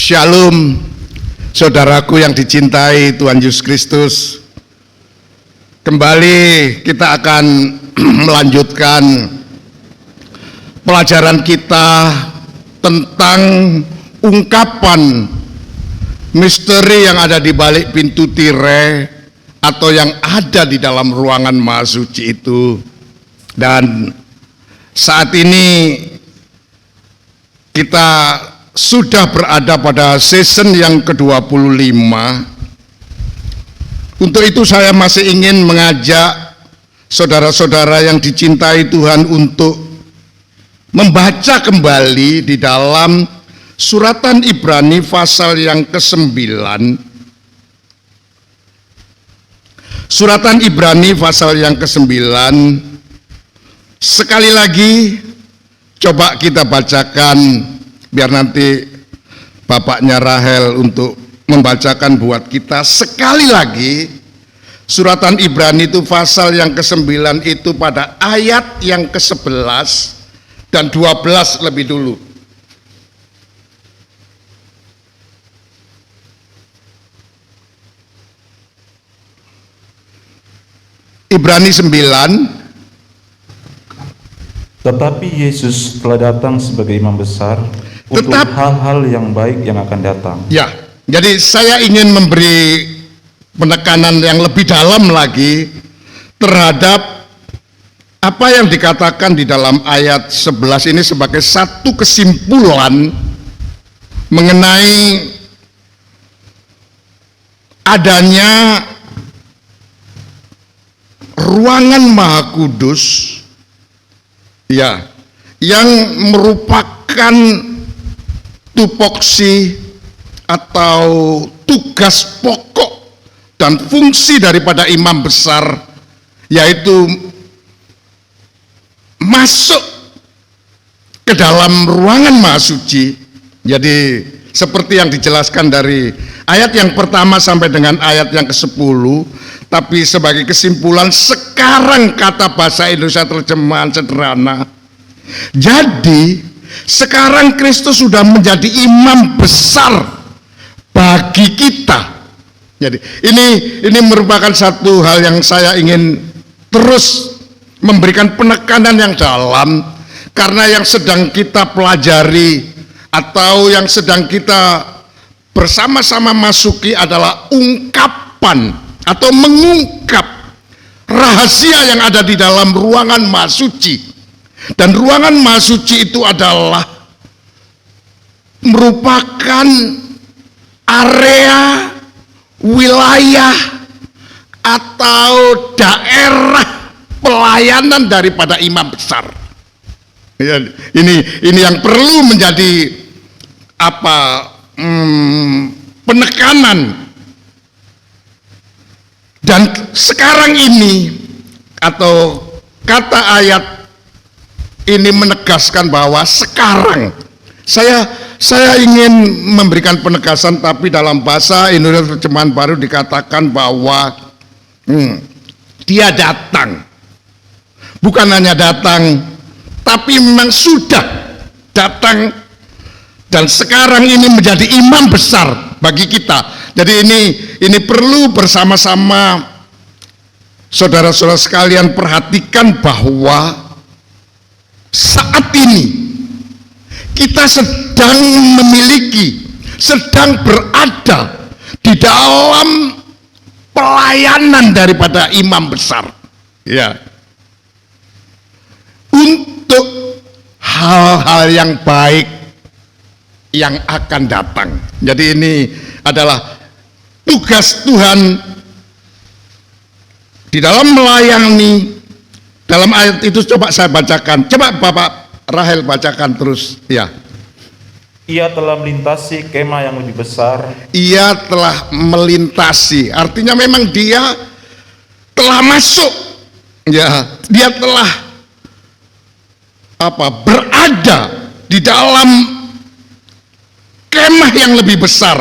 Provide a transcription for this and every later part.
Shalom, saudaraku yang dicintai Tuhan Yesus Kristus. Kembali kita akan melanjutkan pelajaran kita tentang ungkapan misteri yang ada di balik pintu tirai atau yang ada di dalam ruangan Maha Suci itu. Dan saat ini kita sudah berada pada season yang ke-25. Untuk itu saya masih ingin mengajak saudara-saudara yang dicintai Tuhan untuk membaca kembali di dalam suratan Ibrani pasal yang ke-9. Suratan Ibrani pasal yang ke-9. Sekali lagi coba kita bacakan, biar nanti bapaknya Rahel untuk membacakan buat kita sekali lagi. Suratan Ibrani itu pasal yang ke-9 itu pada ayat yang ke-11 dan 12 lebih dulu. Ibrani 9. Tetapi Yesus telah datang sebagai imam besar untuk hal-hal yang baik yang akan datang. Ya, jadi saya ingin memberi penekanan yang lebih dalam lagi terhadap apa yang dikatakan di dalam ayat 11 ini sebagai satu kesimpulan mengenai adanya ruangan Maha Kudus, ya, yang merupakan tupoksi atau tugas pokok dan fungsi daripada imam besar, yaitu masuk ke dalam ruangan Maha Suci. Jadi seperti yang dijelaskan dari ayat yang pertama sampai dengan ayat yang ke-10, tapi sebagai kesimpulan sekarang kata bahasa Indonesia terjemahan sederhana. Jadi sekarang Kristus sudah menjadi imam besar bagi kita. Jadi ini merupakan satu hal yang saya ingin terus memberikan penekanan yang dalam, karena yang sedang kita pelajari atau yang sedang kita bersama-sama masuki adalah ungkapan atau mengungkap rahasia yang ada di dalam ruangan Maha Suci. Dan ruangan Maha Suci itu adalah merupakan area, wilayah, atau daerah pelayanan daripada imam besar. Ya, ini yang perlu menjadi penekanan. Dan sekarang ini atau kata ayat ini menegaskan bahwa sekarang saya ingin memberikan penegasan, tapi dalam bahasa Indonesia terjemahan baru dikatakan bahwa dia datang. Bukan hanya datang, tapi memang sudah datang dan sekarang ini menjadi imam besar bagi kita. Jadi ini perlu bersama-sama saudara-saudara sekalian perhatikan bahwa saat ini kita sedang berada di dalam pelayanan daripada imam besar, ya, untuk hal-hal yang baik yang akan datang. Jadi ini adalah tugas Tuhan di dalam melayani. Dalam ayat itu coba saya bacakan, coba Bapak Rahel bacakan terus, ya. Ia telah melintasi kemah yang lebih besar. Ia telah melintasi, artinya memang dia telah masuk, ya, dia telah berada di dalam kemah yang lebih besar.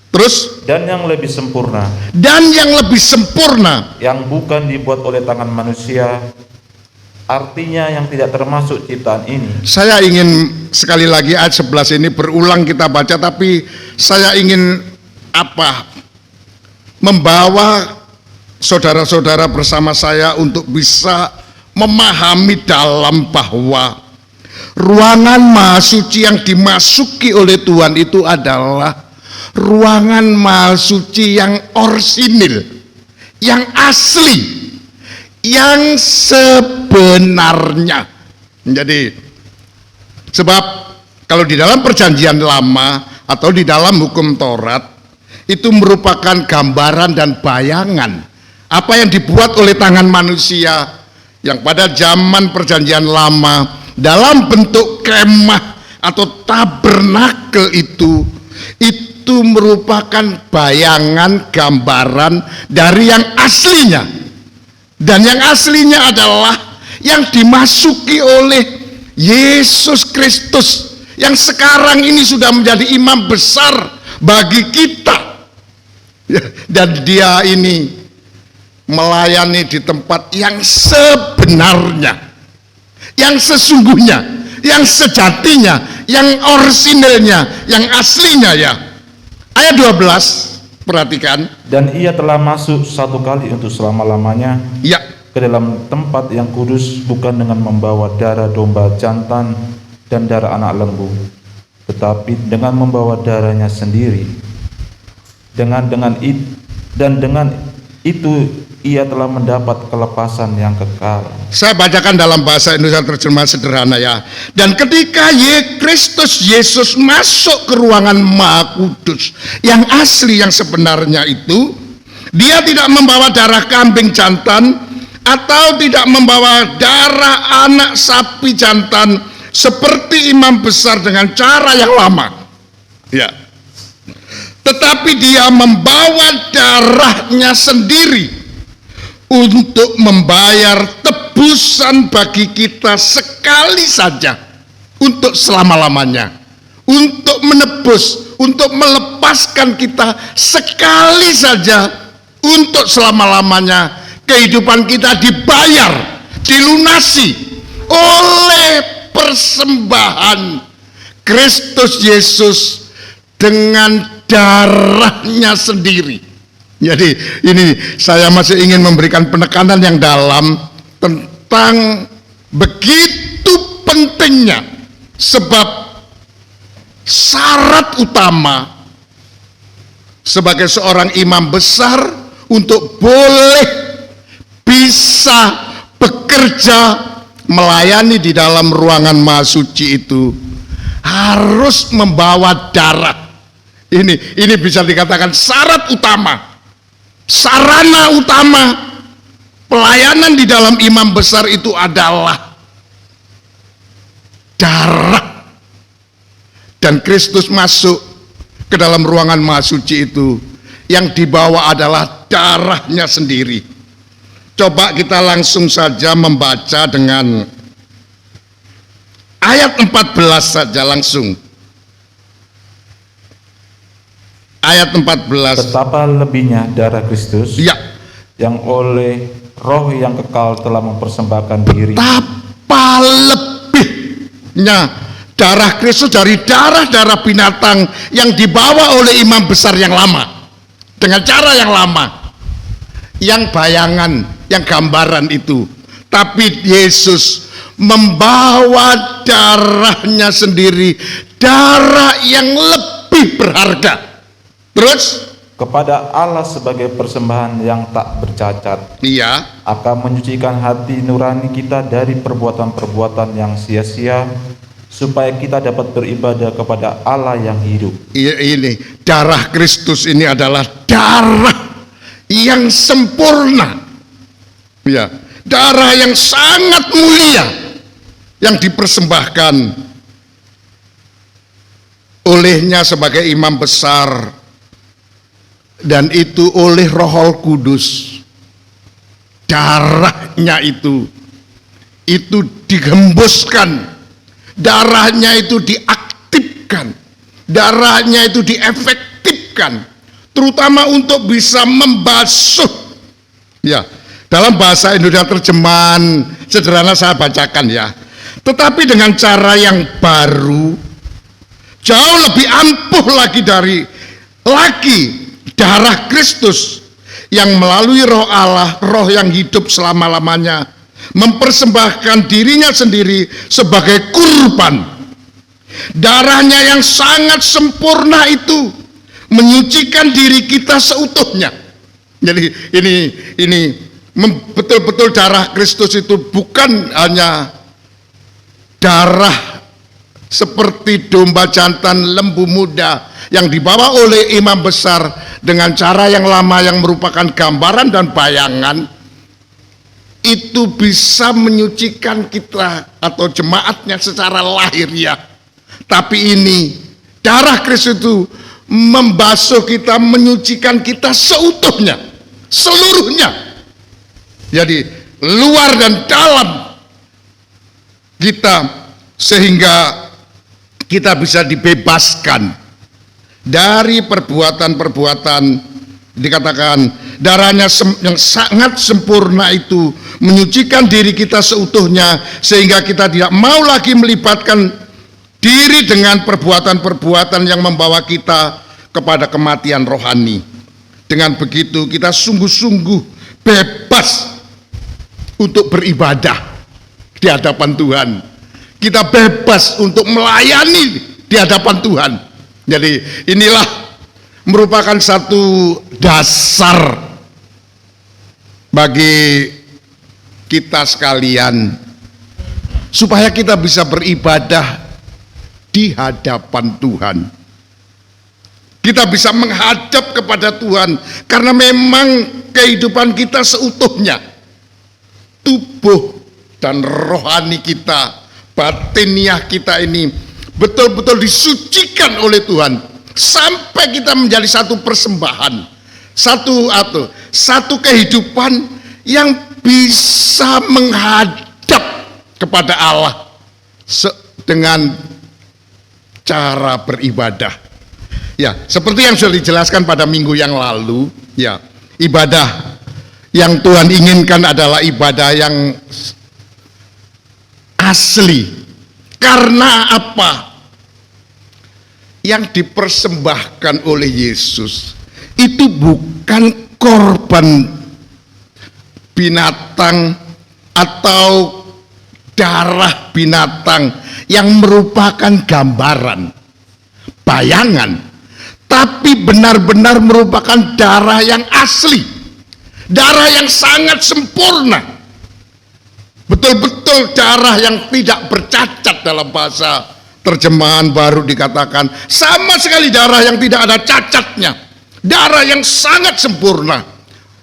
Terus? Dan yang lebih sempurna. Dan yang lebih sempurna. Yang bukan dibuat oleh tangan manusia, artinya yang tidak termasuk ciptaan ini. Saya ingin sekali lagi ayat 11 ini berulang kita baca, tapi saya ingin membawa saudara-saudara bersama saya untuk bisa memahami dalam bahwa ruangan maha suci yang dimasuki oleh Tuhan itu adalah ruangan maha suci yang orsinil, yang asli, yang sebenarnya. Jadi sebab kalau di dalam perjanjian lama atau di dalam hukum Taurat itu merupakan gambaran dan bayangan apa yang dibuat oleh tangan manusia yang pada zaman perjanjian lama dalam bentuk kemah atau tabernakel itu merupakan bayangan gambaran dari yang aslinya. Dan yang aslinya adalah yang dimasuki oleh Yesus Kristus yang sekarang ini sudah menjadi imam besar bagi kita. Dan dia ini melayani di tempat yang sebenarnya, yang sesungguhnya, yang sejatinya, yang orisinilnya, yang aslinya ya. Ayat 12. Perhatikan. Dan ia telah masuk satu kali untuk selama-lamanya ya ke dalam tempat yang kudus, bukan dengan membawa darah domba jantan dan darah anak lembu, tetapi dengan membawa darahnya sendiri. Dengan itu ia telah mendapat kelepasan yang kekal. Saya bacakan dalam bahasa Indonesia terjemahan sederhana ya. Dan ketika Kristus Yesus masuk ke ruangan Maha Kudus yang asli, yang sebenarnya itu, dia tidak membawa darah kambing jantan atau tidak membawa darah anak sapi jantan seperti imam besar dengan cara yang lama. Ya. Tetapi dia membawa darahnya sendiri untuk membayar tebusan bagi kita sekali saja, untuk selama-lamanya, untuk menebus, untuk melepaskan kita sekali saja, untuk selama-lamanya. Kehidupan kita dibayar, dilunasi oleh persembahan Kristus Yesus dengan darahnya sendiri. Jadi ini saya masih ingin memberikan penekanan yang dalam tentang begitu pentingnya, sebab syarat utama sebagai seorang imam besar untuk boleh bisa bekerja melayani di dalam ruangan maha suci itu harus membawa darah. Ini bisa dikatakan syarat utama. Sarana utama pelayanan di dalam imam besar itu adalah darah. Dan Kristus masuk ke dalam ruangan maha suci itu, yang dibawa adalah darahnya sendiri. Coba kita langsung saja membaca dengan ayat 14 saja langsung. Ayat 14. Betapa lebihnya darah Kristus Ya. yang oleh roh yang kekal telah mempersembahkan diri. Betapa lebihnya darah Kristus dari darah-darah binatang yang dibawa oleh imam besar yang lama, dengan cara yang lama, yang bayangan, yang gambaran itu. Tapi Yesus membawa darahnya sendiri, darah yang lebih berharga. Terus kepada Allah sebagai persembahan yang tak bercacat, iya, akan menyucikan hati nurani kita dari perbuatan-perbuatan yang sia-sia, supaya kita dapat beribadah kepada Allah yang hidup. Ini darah Kristus ini adalah darah yang sempurna, ya, darah yang sangat mulia yang dipersembahkan olehnya sebagai imam besar. Dan itu oleh Roh Kudus. Darahnya itu digembuskan, darahnya itu diaktifkan, darahnya itu diefektifkan, terutama untuk bisa membasuh. Ya, dalam bahasa Indonesia terjemahan sederhana saya bacakan ya. Tetapi dengan cara yang baru, jauh lebih ampuh lagi dari darah Kristus yang melalui Roh Allah, Roh yang hidup selama-lamanya, mempersembahkan dirinya sendiri sebagai kurban. Darahnya yang sangat sempurna itu menyucikan diri kita seutuhnya. Jadi ini betul-betul darah Kristus itu bukan hanya darah seperti domba jantan lembu muda yang dibawa oleh imam besar dengan cara yang lama yang merupakan gambaran dan bayangan, itu bisa menyucikan kita atau jemaatnya secara lahiriah. Tapi ini darah Kristus itu membasuh kita, menyucikan kita seutuhnya, seluruhnya. Jadi luar dan dalam kita, sehingga kita bisa dibebaskan dari perbuatan-perbuatan. Dikatakan darahnya yang sangat sempurna itu menyucikan diri kita seutuhnya, sehingga kita tidak mau lagi melibatkan diri dengan perbuatan-perbuatan yang membawa kita kepada kematian rohani. Dengan begitu kita sungguh-sungguh bebas untuk beribadah di hadapan Tuhan. Kita bebas untuk melayani di hadapan Tuhan. Jadi inilah merupakan satu dasar bagi kita sekalian supaya kita bisa beribadah di hadapan Tuhan. Kita bisa menghadap kepada Tuhan karena memang kehidupan kita seutuhnya, tubuh dan rohani kita, batiniah kita ini betul-betul disucikan oleh Tuhan sampai kita menjadi satu persembahan, satu kehidupan yang bisa menghadap kepada Allah dengan cara beribadah. Ya, seperti yang sudah dijelaskan pada minggu yang lalu, ya, ibadah yang Tuhan inginkan adalah ibadah yang asli. Karena apa? Yang dipersembahkan oleh Yesus itu bukan korban binatang atau darah binatang yang merupakan gambaran, bayangan, tapi benar-benar merupakan darah yang asli, darah yang sangat sempurna, betul-betul darah yang tidak bercacat. Dalam bahasa terjemahan baru dikatakan sama sekali darah yang tidak ada cacatnya, darah yang sangat sempurna.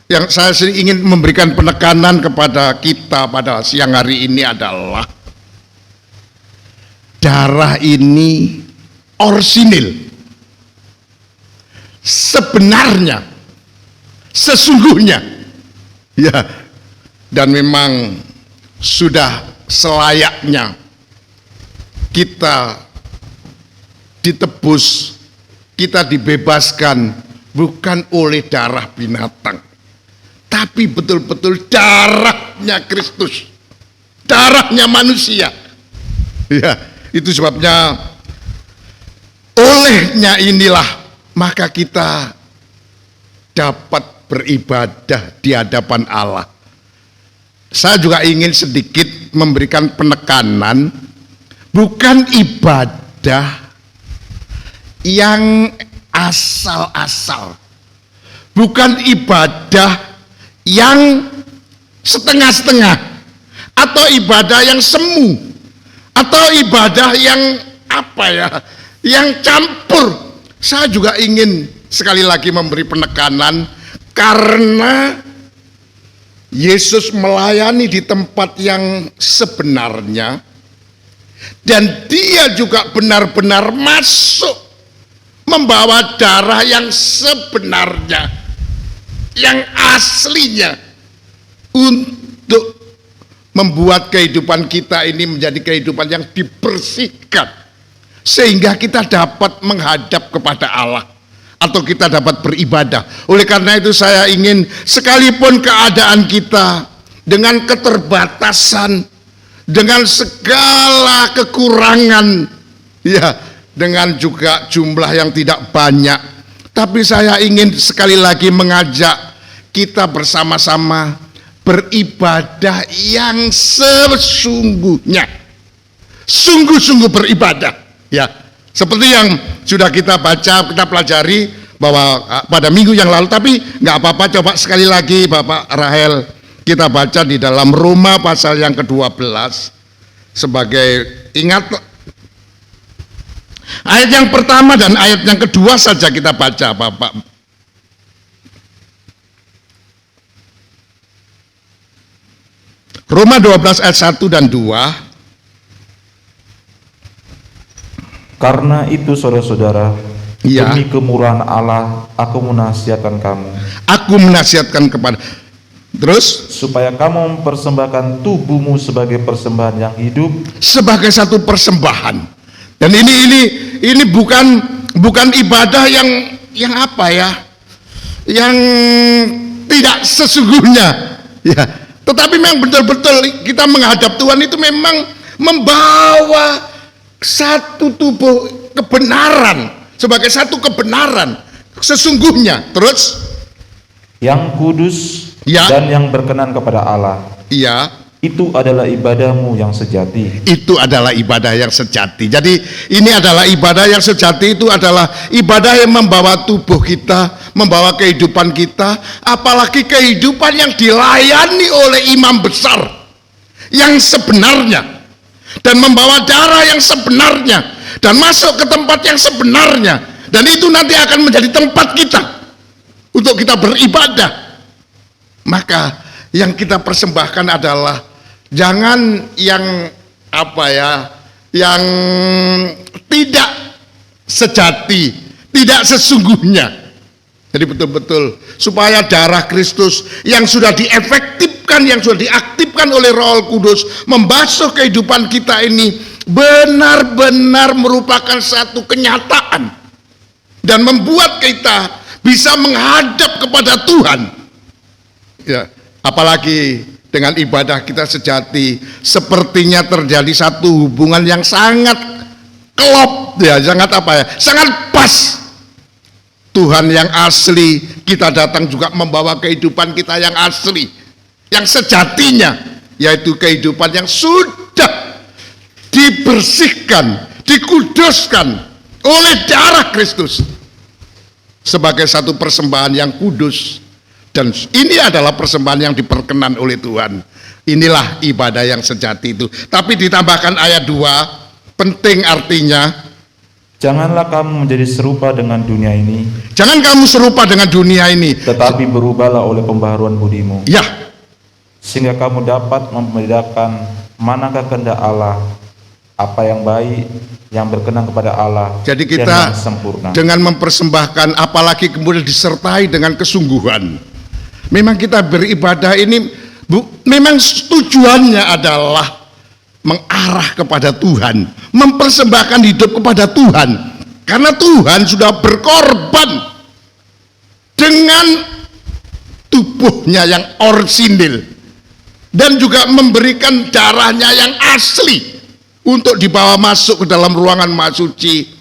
Yang saya ingin memberikan penekanan kepada kita pada siang hari ini adalah darah ini orsinil, sebenarnya, sesungguhnya, ya, dan memang sudah selayaknya kita ditebus, kita dibebaskan bukan oleh darah binatang, tapi betul-betul darahnya Kristus, darahnya manusia. Ya, itu sebabnya olehnya inilah maka kita dapat beribadah di hadapan Allah. Saya juga ingin sedikit memberikan penekanan, bukan ibadah yang asal-asal, bukan ibadah yang setengah-setengah, atau ibadah yang semu, atau ibadah yang yang campur. Saya juga ingin sekali lagi memberi penekanan karena Yesus melayani di tempat yang sebenarnya, dan dia juga benar-benar masuk membawa darah yang sebenarnya, yang aslinya, untuk membuat kehidupan kita ini menjadi kehidupan yang dibersihkan, sehingga kita dapat menghadap kepada Allah atau kita dapat beribadah. Oleh karena itu saya ingin, sekalipun keadaan kita dengan keterbatasan, dengan segala kekurangan, ya, dengan juga jumlah yang tidak banyak. Tapi saya ingin sekali lagi mengajak kita bersama-sama beribadah yang sesungguhnya, sungguh-sungguh beribadah, ya. Seperti yang sudah kita baca, kita pelajari bahwa pada minggu yang lalu. Tapi nggak apa-apa, coba sekali lagi Bapak Rahel kita baca di dalam Roma pasal yang ke-12 sebagai ingat ayat yang pertama dan ayat yang kedua saja kita baca Bapak. Roma 12 ayat 1 dan 2. Karena itu saudara-saudara, Ya. demi kemurahan Allah, aku menasihatkan kamu, Aku menasihatkan kepada, terus, supaya kamu mempersembahkan tubuhmu sebagai persembahan yang hidup, sebagai satu persembahan. Dan ini bukan ibadah yang apa ya, yang tidak sesungguhnya, ya. Tetapi memang betul-betul kita menghadap Tuhan itu memang membawa satu tubuh kebenaran, sebagai satu kebenaran sesungguhnya. Terus, yang kudus Ya. dan yang berkenan kepada Allah. iya, Itu adalah ibadahmu yang sejati. itu adalah ibadah yang sejati. Jadi ini adalah ibadah yang sejati, itu adalah ibadah yang membawa tubuh kita, membawa kehidupan kita, apalagi kehidupan yang dilayani oleh imam besar yang sebenarnya, dan membawa darah yang sebenarnya, dan masuk ke tempat yang sebenarnya, dan itu nanti akan menjadi tempat kita untuk kita beribadah. Maka yang kita persembahkan adalah jangan yang apa ya, yang tidak sejati, tidak sesungguhnya. Jadi betul-betul supaya darah Kristus yang sudah diefektifkan, yang sudah diaktifkan oleh Roh Kudus membasuh kehidupan kita ini benar-benar merupakan satu kenyataan dan membuat kita bisa menghadap kepada Tuhan. Ya, apalagi dengan ibadah kita sejati, sepertinya terjadi satu hubungan yang sangat klop, ya, sangat apa ya, sangat pas. Tuhan yang asli, kita datang juga membawa kehidupan kita yang asli, yang sejatinya, yaitu kehidupan yang sudah dibersihkan, dikuduskan oleh darah Kristus sebagai satu persembahan yang kudus. Dan ini adalah persembahan yang diperkenan oleh Tuhan. Inilah ibadah yang sejati itu. Tapi ditambahkan ayat 2, penting artinya, Janganlah kamu menjadi serupa dengan dunia ini, jangan kamu serupa dengan dunia ini, tetapi berubahlah oleh pembaharuan budimu, ya, sehingga kamu dapat membedakan manakah kehendak Allah, apa yang baik, yang berkenan kepada Allah, jadi dan kita yang sempurna. dengan mempersembahkan, apalagi kemudian disertai dengan kesungguhan. Memang kita beribadah ini memang tujuannya adalah mengarah kepada Tuhan, mempersembahkan hidup kepada Tuhan, karena Tuhan sudah berkorban dengan tubuhnya yang orsinil dan juga memberikan darahnya yang asli untuk dibawa masuk ke dalam ruangan Maha Suci,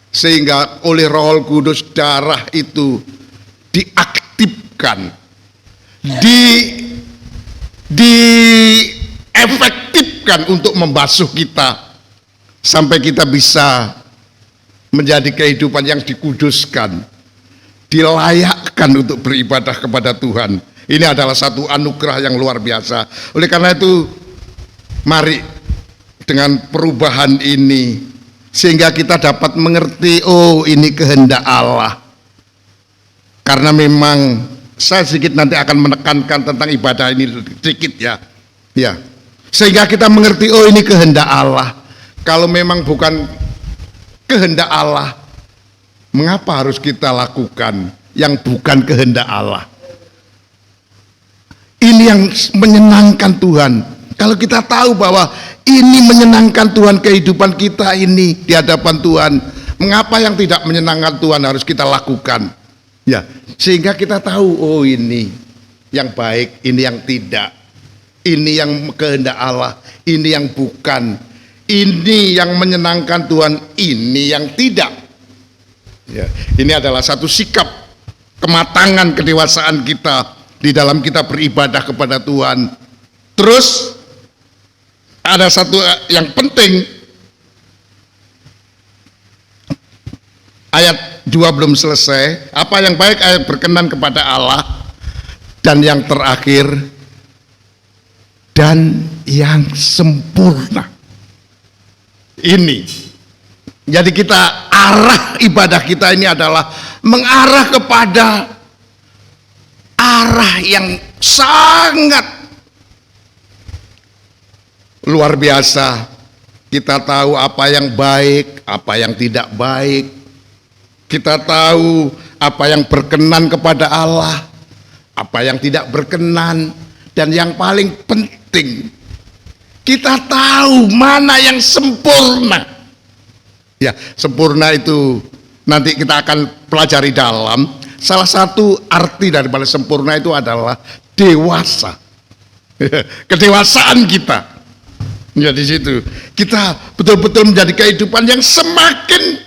sehingga oleh Roh Kudus darah itu diaktifkan, diefektifkan untuk membasuh kita sampai kita bisa menjadi kehidupan yang dikuduskan, dilayakkan untuk beribadah kepada Tuhan. Ini adalah satu anugerah yang luar biasa. Oleh karena itu, mari dengan perubahan ini sehingga kita dapat mengerti, oh ini kehendak Allah. Karena memang saya sedikit nanti akan menekankan tentang ibadah ini sedikit ya. Ya. Sehingga kita mengerti, oh ini kehendak Allah. Kalau memang bukan kehendak Allah, mengapa harus kita lakukan yang bukan kehendak Allah? Ini yang menyenangkan Tuhan. Kalau kita tahu bahwa ini menyenangkan Tuhan, kehidupan kita ini di hadapan Tuhan, mengapa yang tidak menyenangkan Tuhan harus kita lakukan? Ya, sehingga kita tahu, oh ini yang baik, ini yang tidak. ini yang kehendak Allah, ini yang bukan, ini yang menyenangkan Tuhan, ini yang tidak. Ya, ini adalah satu sikap kematangan kedewasaan kita di dalam kita beribadah kepada Tuhan. Terus ada satu yang penting, ayat 2 belum selesai. Apa yang baik, ayat berkenan kepada Allah. Dan yang terakhir, dan yang sempurna. Ini. Jadi kita, arah ibadah kita ini adalah mengarah kepada arah yang sangat luar biasa. Kita tahu apa yang baik, apa yang tidak baik. Kita tahu apa yang berkenan kepada Allah, apa yang tidak berkenan, dan yang paling penting, kita tahu mana yang sempurna. Ya, sempurna itu nanti kita akan pelajari dalam. Salah satu arti daripada sempurna itu adalah dewasa. Kedewasaan kita. Ya, di situ kita betul-betul menjadi kehidupan yang semakin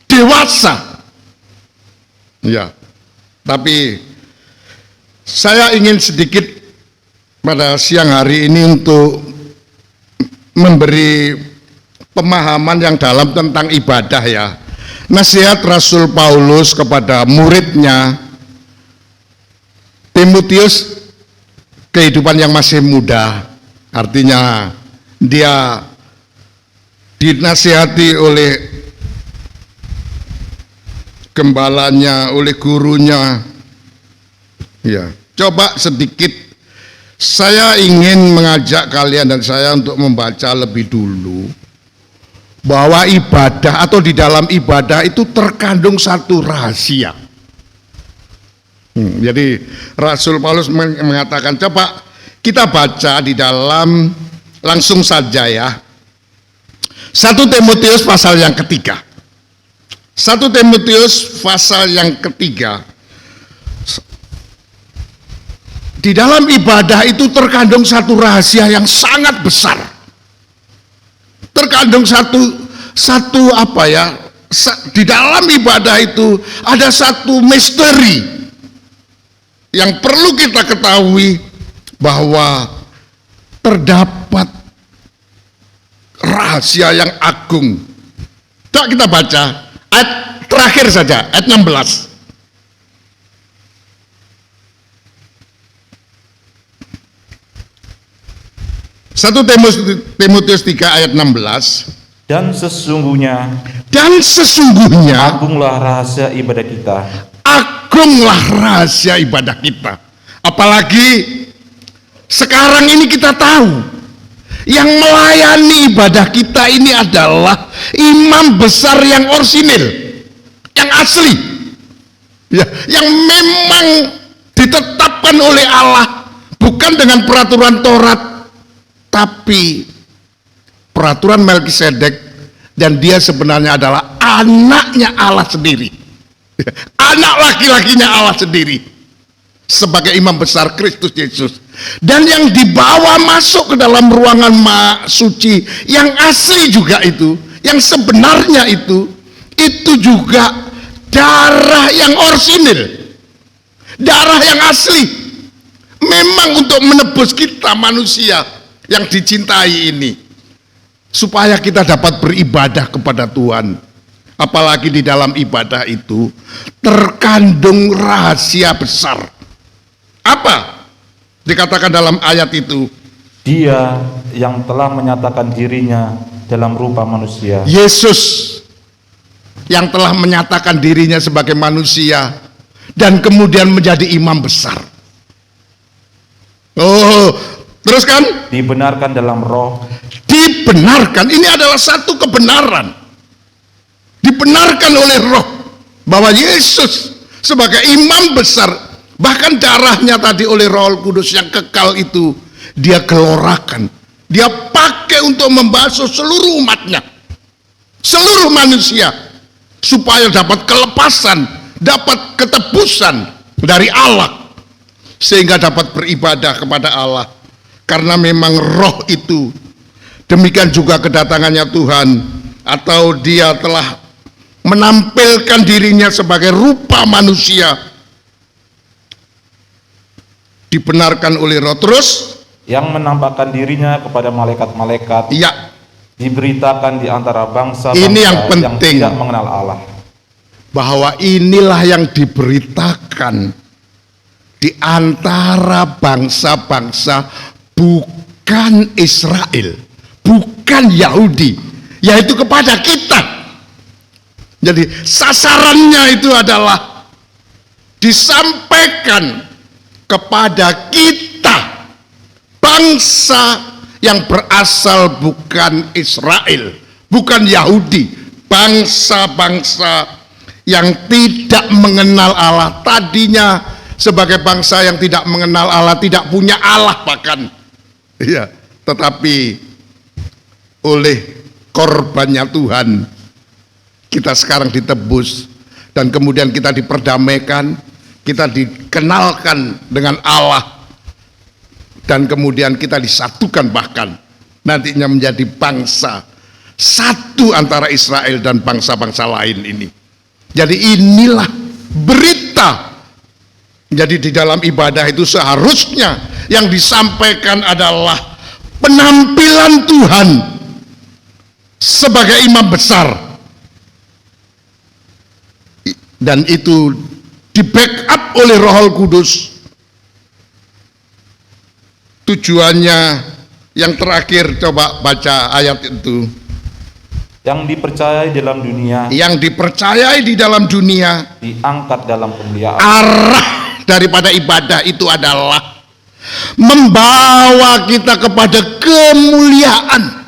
dewasa. Ya, tapi saya ingin sedikit pada siang hari ini untuk memberi pemahaman yang dalam tentang ibadah ya. Nasihat Rasul Paulus kepada muridnya Timotius, kehidupan yang masih muda. Artinya dia dinasihati oleh gembalanya, oleh gurunya. Ya, coba sedikit saya ingin mengajak kalian dan saya untuk membaca lebih dulu bahwa ibadah atau di dalam ibadah itu terkandung satu rahasia. Jadi Rasul Paulus mengatakan, coba kita baca di dalam langsung saja ya. 1 Timotius pasal yang ketiga. 1 Timotius pasal yang ketiga. Di dalam ibadah itu terkandung satu rahasia yang sangat besar. Terkandung satu apa ya? Di dalam ibadah itu ada satu misteri yang perlu kita ketahui, bahwa terdapat rahasia yang agung. Coba kita baca ayat terakhir saja, ayat 16. 1 Timotius 3 ayat 16. Dan sesungguhnya agunglah rahasia ibadah kita. Agunglah rahasia ibadah kita. Apalagi sekarang ini kita tahu yang melayani ibadah kita ini adalah imam besar yang orsinil, yang asli, ya, yang memang ditetapkan oleh Allah, bukan dengan peraturan Taurat, tapi peraturan Melkisedek, dan dia sebenarnya adalah anaknya Allah sendiri, anak laki-lakinya Allah sendiri, sebagai imam besar Kristus Yesus. Dan yang dibawa masuk ke dalam ruangan suci yang asli juga itu, yang sebenarnya itu juga darah yang orsinil, darah yang asli, memang untuk menebus kita manusia yang dicintai ini, supaya kita dapat beribadah kepada Tuhan. Apalagi di dalam ibadah itu terkandung rahasia besar. Apa dikatakan dalam ayat itu? Dia yang telah menyatakan dirinya dalam rupa manusia. Yesus yang telah menyatakan dirinya sebagai manusia dan kemudian menjadi imam besar. Oh, terus kan? Dibenarkan dalam roh. Dibenarkan, ini adalah satu kebenaran. Dibenarkan oleh roh bahwa Yesus sebagai imam besar, bahkan darahnya tadi oleh Roh Kudus yang kekal itu dia gelorakan, dia pakai untuk membasuh seluruh umatnya, seluruh manusia, supaya dapat kelepasan, dapat ketebusan dari Allah, sehingga dapat beribadah kepada Allah. karena memang roh itu. Demikian juga kedatangannya Tuhan, atau dia telah menampilkan dirinya sebagai rupa manusia, dibenarkan oleh roh. Terus yang menampakkan dirinya kepada malaikat-malaikat, ya, diberitakan di antara bangsa-bangsa ini yang penting, tidak mengenal Allah, bahwa inilah yang diberitakan di antara bangsa-bangsa, bukan Israel, bukan Yahudi, yaitu kepada kita. Jadi sasarannya itu adalah disampaikan kepada kita, bangsa yang berasal bukan Israel, bukan Yahudi, bangsa-bangsa yang tidak mengenal Allah. Tadinya sebagai bangsa yang tidak mengenal Allah, tidak punya Allah bahkan, ya, tetapi oleh korbannya Tuhan kita sekarang ditebus, dan kemudian kita diperdamaikan, kita dikenalkan dengan Allah, dan kemudian kita disatukan, bahkan nantinya menjadi bangsa satu antara Israel dan bangsa-bangsa lain ini. Jadi inilah berita. Jadi di dalam ibadah itu seharusnya yang disampaikan adalah penampilan Tuhan sebagai imam besar, dan itu di backup oleh Roh Kudus. Tujuannya yang terakhir, coba baca ayat itu. yang dipercayai dalam dunia, Yang dipercayai di dalam dunia, diangkat dalam kemuliaan. arah daripada ibadah itu adalah membawa kita kepada kemuliaan,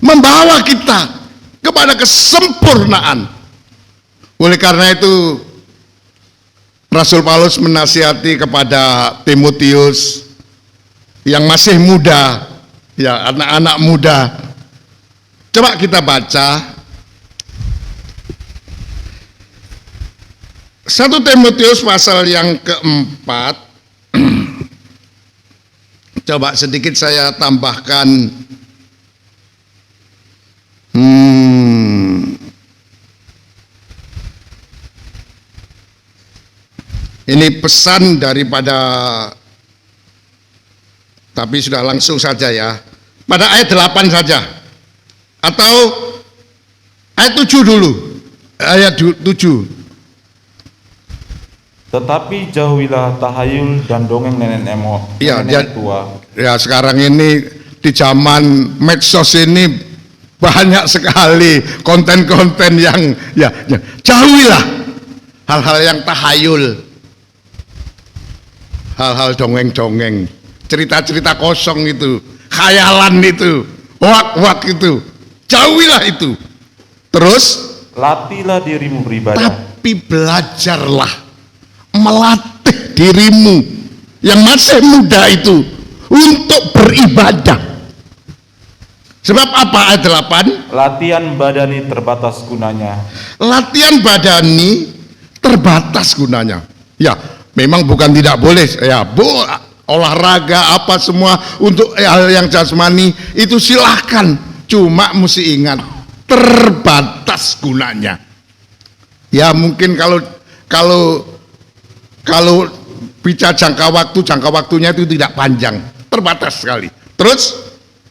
membawa kita kepada kesempurnaan. Oleh karena itu Rasul Paulus menasihati kepada Timotius yang masih muda, ya, anak-anak muda. Coba kita baca 1 Timotius pasal yang keempat. Coba sedikit saya tambahkan. Ini pesan daripada, tapi sudah langsung saja ya, pada ayat 8 saja, atau ayat 7 dulu, ayat 7. Tetapi jauhilah tahayul dan dongeng nenek Ya, nenek tua. Ya, sekarang ini di zaman medsos ini banyak sekali konten-konten yang ya jauhilah hal-hal yang tahayul, hal-hal dongeng-dongeng, cerita-cerita kosong itu, khayalan itu, wak-wak itu, jauhilah itu. Terus Latihlah dirimu beribadah. tapi belajarlah melatih dirimu yang masih muda itu untuk beribadah. Sebab apa ayat 8? Latihan badani terbatas gunanya. Latihan badani terbatas gunanya. Ya, memang bukan tidak boleh, ya, olahraga apa semua untuk hal yang jasmani itu silahkan. Cuma mesti ingat terbatas gunanya. Ya, mungkin kalau bicara jangka waktunya itu tidak panjang, terbatas sekali. Terus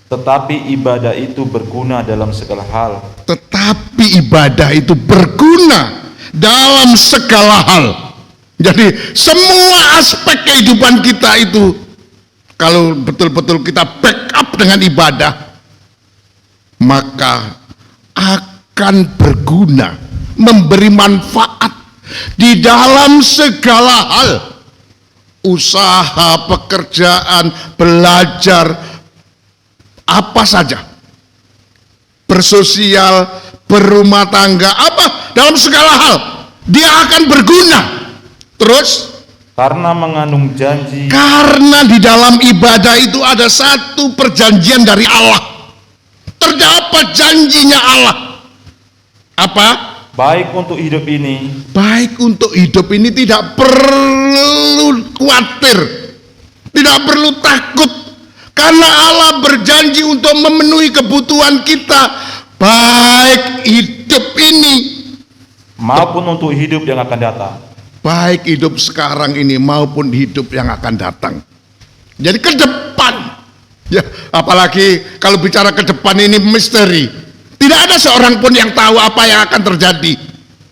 Tetapi ibadah itu berguna dalam segala hal. tetapi ibadah itu berguna dalam segala hal. Jadi semua aspek kehidupan kita itu, kalau betul-betul kita backup dengan ibadah, maka akan berguna, memberi manfaat di dalam segala hal. Usaha, pekerjaan, belajar, apa saja, bersosial, berumah tangga, apa, dalam segala hal dia akan berguna. Terus Karena mengandung janji, karena di dalam ibadah itu ada satu perjanjian dari Allah, terdapat janjinya Allah. Apa? baik untuk hidup ini Baik untuk hidup ini, tidak perlu khawatir Tidak perlu takut, karena Allah berjanji untuk memenuhi kebutuhan kita, baik hidup ini maupun untuk hidup yang akan datang. baik hidup sekarang ini maupun hidup yang akan datang. Jadi ke depan, ya, apalagi kalau bicara ke depan ini misteri. Tidak ada seorang pun yang tahu apa yang akan terjadi.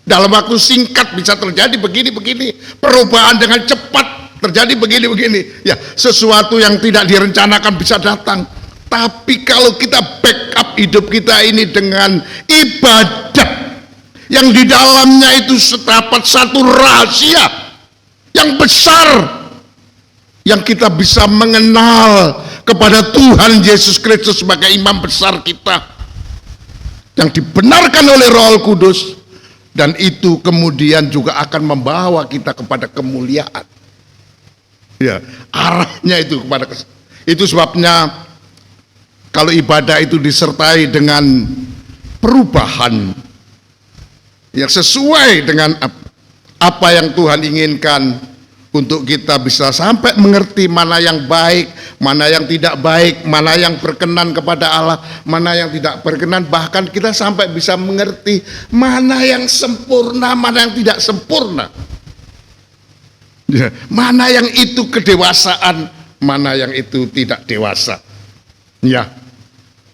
Dalam waktu singkat bisa terjadi begini-begini, perubahan dengan cepat terjadi begini-begini. Ya, sesuatu yang tidak direncanakan bisa datang. Tapi kalau kita backup hidup kita ini dengan ibadah yang di dalamnya itu terdapat satu rahasia yang besar, yang kita bisa mengenal kepada Tuhan Yesus Kristus sebagai imam besar kita, yang dibenarkan oleh Roh Kudus, dan itu kemudian juga akan membawa kita kepada kemuliaan. Ya, arahnya itu kepada itu sebabnya kalau ibadah itu disertai dengan perubahan yang sesuai dengan apa yang Tuhan inginkan, untuk kita bisa sampai mengerti mana yang baik, mana yang tidak baik, mana yang berkenan kepada Allah, mana yang tidak berkenan, bahkan kita sampai bisa mengerti mana yang sempurna, mana yang tidak sempurna, ya, mana yang itu kedewasaan, mana yang itu tidak dewasa. Ya,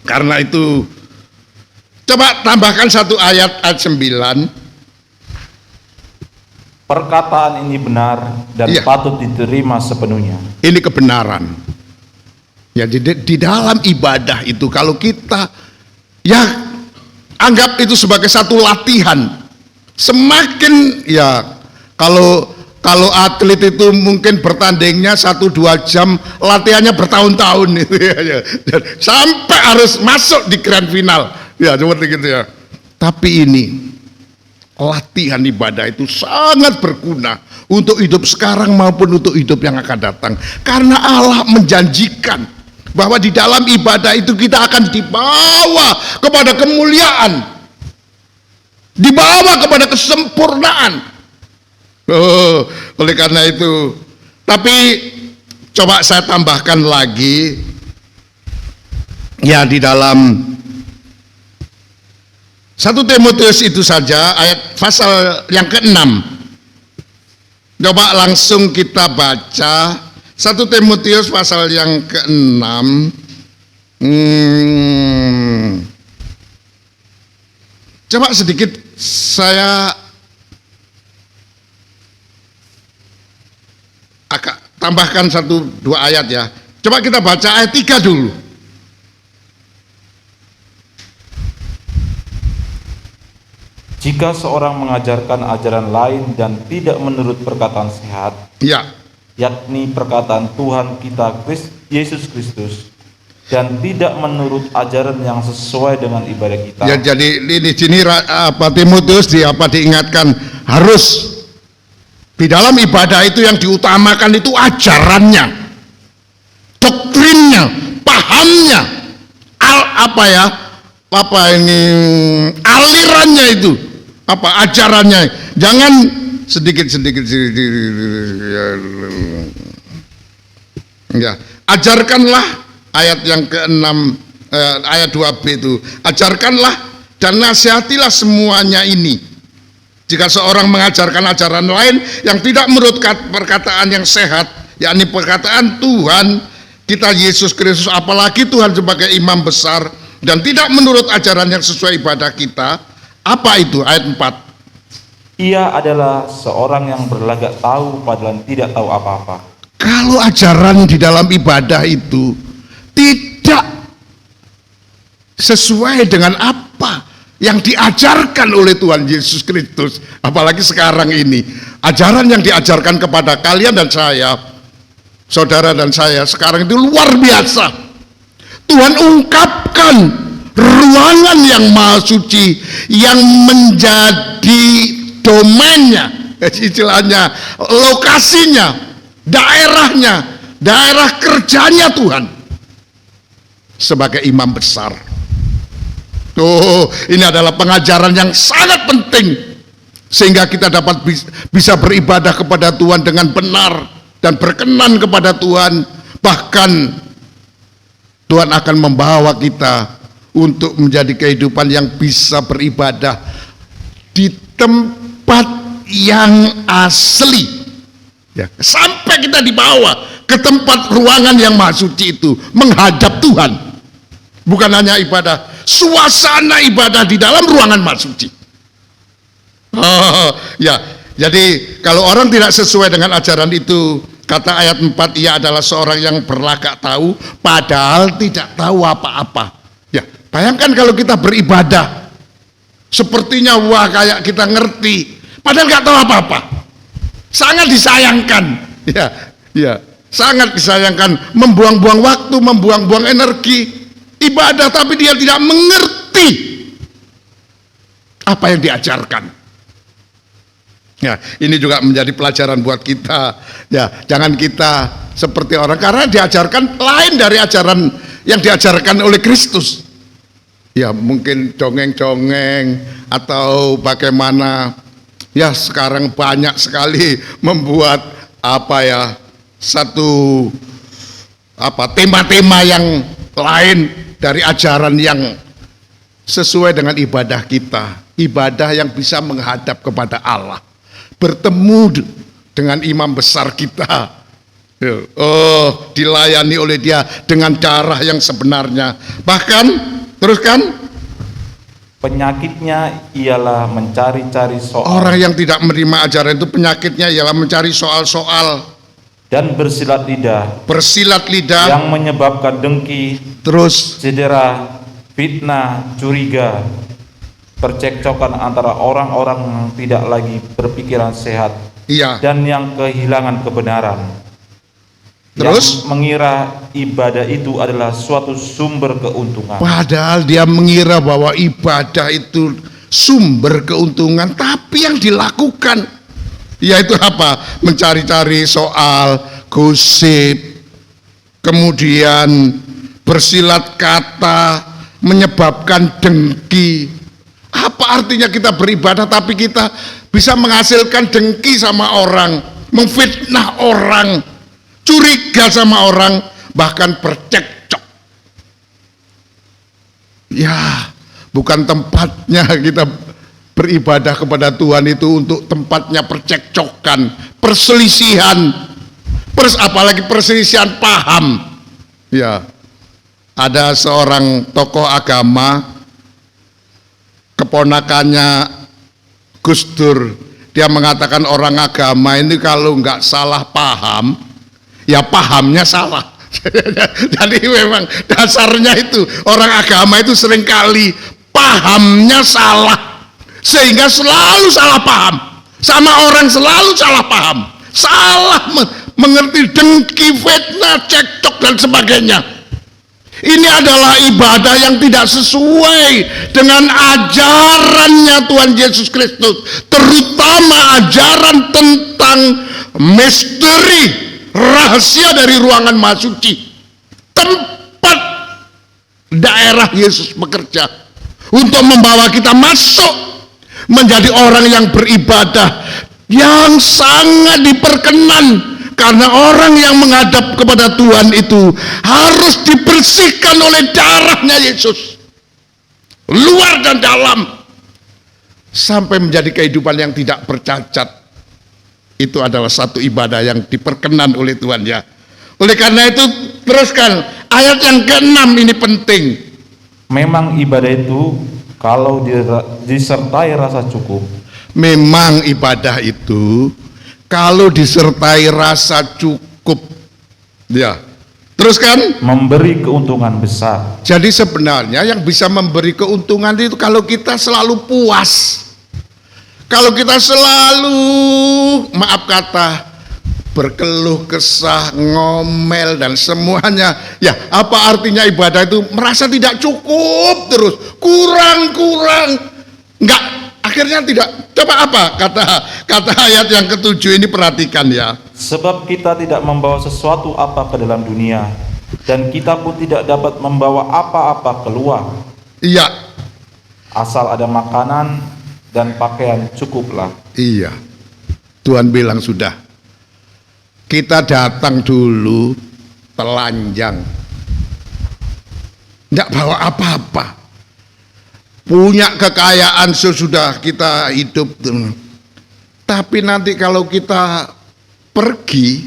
karena itu coba tambahkan satu ayat 9. Perkataan ini benar dan Iya. patut diterima sepenuhnya. Ini kebenaran. Ya, di dalam ibadah itu kalau kita ya anggap itu sebagai satu latihan. Semakin ya kalau atlet itu mungkin bertandingnya 1-2 jam, latihannya bertahun-tahun itu ya. Sampai harus masuk di grand final. Ya, seperti gitu ya. Tapi ini latihan ibadah itu sangat berguna untuk hidup sekarang maupun untuk hidup yang akan datang. Karena Allah menjanjikan bahwa di dalam ibadah itu kita akan dibawa kepada kemuliaan, dibawa kepada kesempurnaan. Oleh karena itu, tapi coba saya tambahkan lagi ya di dalam 1 Timotius itu saja ayat pasal yang ke-6. Coba langsung kita baca 1 Timotius pasal yang ke-6. Coba sedikit saya tambahkan 1-2 ayat ya. Coba kita baca ayat 3 dulu. Jika seorang mengajarkan ajaran lain dan tidak menurut perkataan sehat, Ya, yakni perkataan Tuhan kita Yesus Kristus, dan tidak menurut ajaran yang sesuai dengan ibadah kita. ya, jadi di sini Timotius diingatkan harus di dalam ibadah itu yang diutamakan itu ajarannya, doktrinnya, pahamnya, alirannya itu, ajarannya. Jangan sedikit ya, ajarkanlah ayat yang ke-6 ayat 2b itu, ajarkanlah dan nasihatilah semuanya ini. Jika seorang mengajarkan ajaran lain yang tidak menurut perkataan yang sehat, yakni perkataan Tuhan kita Yesus Kristus, apalagi Tuhan sebagai imam besar, dan tidak menurut ajaran yang sesuai ibadah kita, apa itu? Ayat 4. Ia adalah seorang yang berlagak tahu padahal tidak tahu apa-apa. Kalau ajaran di dalam ibadah itu tidak sesuai dengan apa yang diajarkan oleh Tuhan Yesus Kristus, apalagi sekarang ini, ajaran yang diajarkan kepada kalian dan saya, saudara dan saya, sekarang itu luar biasa. Tuhan ungkapkan ruangan yang maha suci yang menjadi domainnya, istilahnya, lokasinya, daerahnya, daerah kerjanya Tuhan sebagai imam besar. Ini adalah pengajaran yang sangat penting sehingga kita dapat bisa beribadah kepada Tuhan dengan benar dan berkenan kepada Tuhan Bahkan Tuhan akan membawa kita untuk menjadi kehidupan yang bisa beribadah di tempat yang asli. Ya, sampai kita dibawa ke tempat ruangan yang maha suci itu menghadap Tuhan. Bukan hanya ibadah, suasana ibadah di dalam ruangan maha suci. Ya, jadi kalau orang tidak sesuai dengan ajaran itu, kata ayat 4, ia adalah seorang yang berlagak tahu padahal tidak tahu apa-apa. Ya, bayangkan kalau kita beribadah sepertinya wah kayak kita ngerti padahal nggak tahu apa-apa. Sangat disayangkan. Ya, sangat disayangkan, membuang-buang waktu, membuang-buang energi ibadah tapi dia tidak mengerti apa yang diajarkan. Ya, ini juga menjadi pelajaran buat kita. Ya, jangan kita seperti orang, karena diajarkan lain dari ajaran yang diajarkan oleh Kristus. Ya, mungkin dongeng-dongeng atau bagaimana. Ya, sekarang banyak sekali membuat satu tema-tema yang lain dari ajaran yang sesuai dengan ibadah kita. Ibadah yang bisa menghadap kepada Allah, bertemu dengan imam besar kita, dilayani oleh dia dengan cara yang sebenarnya. Bahkan teruskan, penyakitnya ialah mencari-cari soal. Orang yang tidak menerima ajaran itu penyakitnya ialah mencari soal-soal dan bersilat lidah yang menyebabkan dengki, terus cedera, fitnah, curiga, percekcokan antara orang-orang yang tidak lagi berpikiran sehat, dan yang kehilangan kebenaran. Terus yang mengira ibadah itu adalah suatu sumber keuntungan. Padahal dia mengira bahwa ibadah itu sumber keuntungan, tapi yang dilakukan yaitu apa? Mencari-cari soal, gosip, kemudian bersilat kata, menyebabkan dengki. Apa artinya kita beribadah tapi kita bisa menghasilkan dengki sama orang, memfitnah orang, curiga sama orang, bahkan bercekcok. Ya, bukan tempatnya kita beribadah kepada Tuhan itu untuk tempatnya percekcokan, perselisihan, apalagi perselisihan paham. Ya, ada seorang tokoh agama, keponakannya Gus Dur, dia mengatakan orang agama ini kalau nggak salah paham, ya pahamnya salah. Jadi memang dasarnya itu orang agama itu seringkali pahamnya salah, sehingga selalu salah paham sama orang, selalu salah paham, salah mengerti, dengki, fitnah, cekcok dan sebagainya. Ini adalah ibadah yang tidak sesuai dengan ajarannya Tuhan Yesus Kristus, terutama ajaran tentang misteri rahasia dari ruangan maha suci, tempat daerah Yesus bekerja untuk membawa kita masuk menjadi orang yang beribadah yang sangat diperkenan. Karena orang yang menghadap kepada Tuhan itu harus dibersihkan oleh darahnya Yesus, luar dan dalam, sampai menjadi kehidupan yang tidak bercacat. Itu adalah satu ibadah yang diperkenan oleh Tuhan, ya. Oleh karena itu, teruskan ayat yang ke-6 ini penting. Memang ibadah itu kalau disertai rasa cukup. Memang ibadah itu kalau disertai rasa cukup, ya. Teruskan, memberi keuntungan besar. Jadi sebenarnya yang bisa memberi keuntungan itu kalau kita selalu puas. Kalau kita selalu, maaf kata, berkeluh kesah, ngomel dan semuanya, ya apa artinya ibadah itu? Merasa tidak cukup terus, kurang, enggak, akhirnya tidak. Coba apa kata ayat yang ke-7 ini, perhatikan ya. Sebab kita tidak membawa sesuatu apa ke dalam dunia, dan kita pun tidak dapat membawa apa-apa keluar. Iya. Asal ada makanan dan pakaian cukuplah. Iya. Tuhan bilang sudah. Kita datang dulu telanjang, tidak bawa apa-apa, punya kekayaan sesudah kita hidup, tapi nanti kalau kita pergi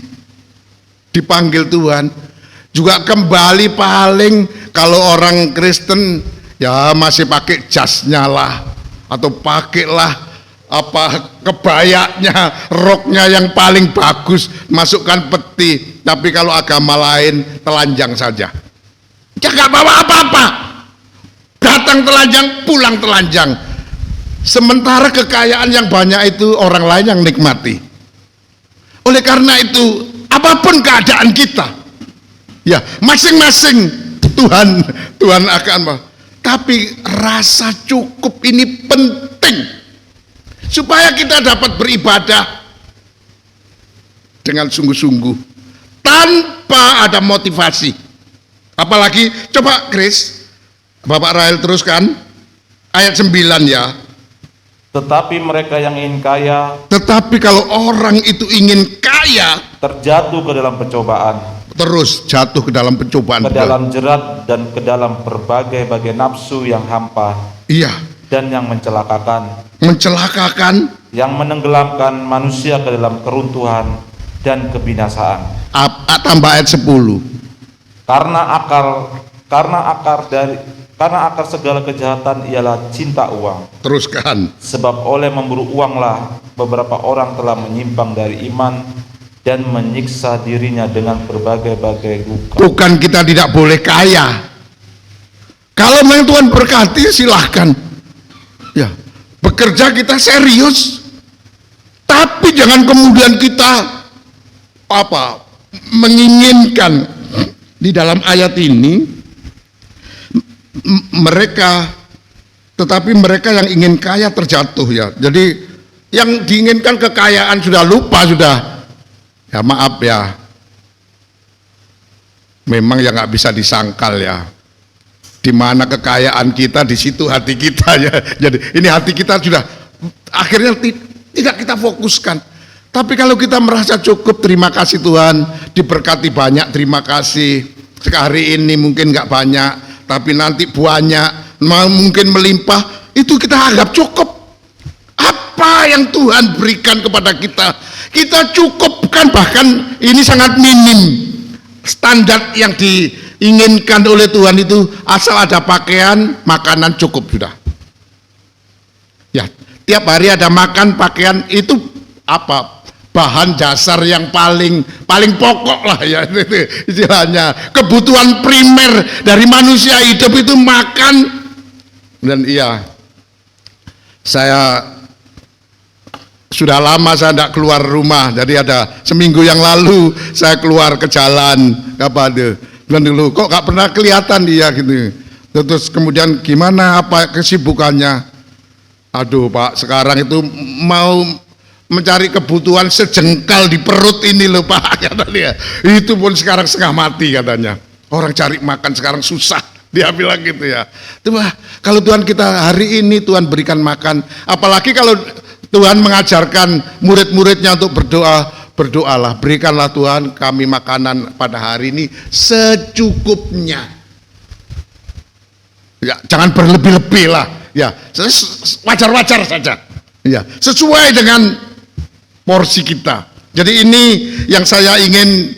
dipanggil Tuhan juga kembali paling kalau orang Kristen ya masih pakai jasnya lah, atau pakailah apa kebayanya, roknya yang paling bagus, masukkan peti. Tapi kalau agama lain telanjang saja, ya gak bawa apa-apa, datang telanjang, pulang telanjang. Sementara kekayaan yang banyak itu orang lain yang nikmati. Oleh karena itu apapun keadaan kita, ya masing-masing Tuhan akan, tapi rasa cukup ini penting supaya kita dapat beribadah dengan sungguh-sungguh tanpa ada motivasi. Apalagi coba Chris, Bapak Rahel teruskan ayat 9 ya. Tetapi mereka yang ingin kaya, Tetapi kalau orang itu ingin kaya, terjatuh ke dalam pencobaan, terus jatuh ke dalam pencobaan, ke dalam jerat dan ke dalam berbagai-bagai nafsu yang hampa iya, dan yang mencelakakan, yang menenggelamkan manusia ke dalam keruntuhan dan kebinasaan. tambah ayat 10. Karena akar segala kejahatan ialah cinta uang. Teruskan. Sebab oleh memburu uanglah beberapa orang telah menyimpang dari iman dan menyiksa dirinya dengan berbagai-bagai luka. Bukan kita tidak boleh kaya. Kalau memang Tuhan berkati silahkan. Ya, bekerja kita serius. Tapi jangan kemudian kita menginginkan di dalam ayat ini tetapi mereka yang ingin kaya terjatuh ya. Jadi yang diinginkan kekayaan sudah lupa sudah. Ya maaf ya. Memang ya nggak bisa disangkal ya. Di mana kekayaan kita, di situ hati kita ya. Jadi ini hati kita sudah akhirnya tidak kita fokuskan. Tapi kalau kita merasa cukup, terima kasih Tuhan, diberkati banyak, terima kasih. Hari ini mungkin nggak banyak, tapi nanti banyak, mungkin melimpah, itu kita anggap cukup. Apa yang Tuhan berikan kepada kita, kita cukupkan, bahkan ini sangat minim. Standar yang diinginkan oleh Tuhan itu asal ada pakaian, makanan cukup sudah. Ya, tiap hari ada makan, pakaian, itu bahan dasar yang paling pokok lah ya, itu istilahnya kebutuhan primer dari manusia hidup itu makan. Dan iya, saya sudah lama saya tidak keluar rumah, jadi ada seminggu yang lalu saya keluar ke jalan, dan dulu kok gak pernah kelihatan dia gitu. Terus kemudian gimana, apa kesibukannya? Aduh Pak, sekarang itu mau mencari kebutuhan sejengkal di perut ini loh Pak, kata dia. Itu pun sekarang setengah mati katanya. Orang cari makan sekarang susah, dia bilang gitu ya. Kalau Tuhan kita hari ini Tuhan berikan makan, apalagi kalau Tuhan mengajarkan murid-muridnya untuk berdoa, berdoalah, berikanlah Tuhan kami makanan pada hari ini secukupnya. Ya, jangan berlebih-lebih lah. Ya, wajar-wajar saja. Ya, sesuai dengan porsi kita. Jadi ini yang saya ingin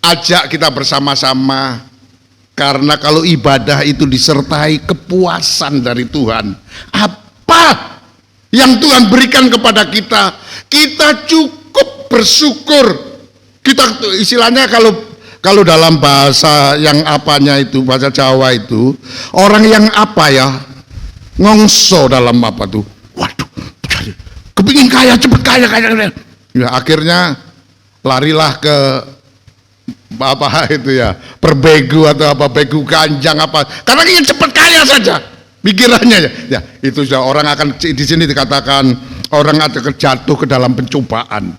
ajak kita bersama-sama, karena kalau ibadah itu disertai kepuasan dari Tuhan, apa yang Tuhan berikan kepada kita, kita cukup bersyukur. Kita istilahnya kalau dalam bahasa yang apanya itu, bahasa Jawa itu, orang yang ngongso dalam tuh, waduh, kepingin kaya, cepet kaya. Ya, akhirnya larilah ke itu ya, perbegu atau begu kanjang karena ingin cepet kaya saja pikirannya ya. Itu sudah orang akan di sini dikatakan orang akan jatuh ke dalam pencobaan.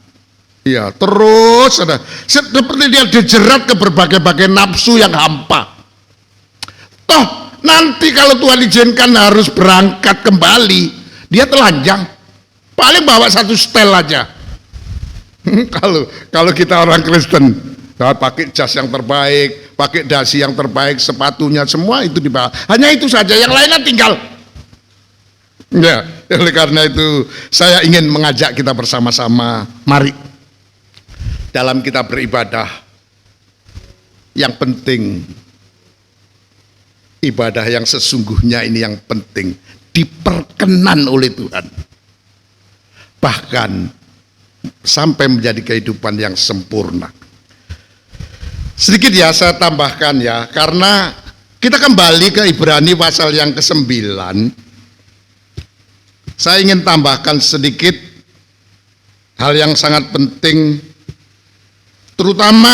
Ya, terus ada seperti dia dijerat ke berbagai-bagai nafsu yang hampa. Toh nanti kalau Tuhan izinkan harus berangkat kembali, dia telanjang, paling bawa satu setel aja. Kalau kita orang Kristen, pakai jas yang terbaik, pakai dasi yang terbaik, sepatunya semua itu dibawa. Hanya itu saja, yang lainnya tinggal. Ya, oleh karena itu saya ingin mengajak kita bersama-sama, mari dalam kita beribadah, yang penting ibadah yang sesungguhnya ini yang penting, diperkenan oleh Tuhan. Bahkan sampai menjadi kehidupan yang sempurna. Sedikit ya saya tambahkan ya, karena kita kembali ke Ibrani pasal yang ke-9. Saya ingin tambahkan sedikit hal yang sangat penting, terutama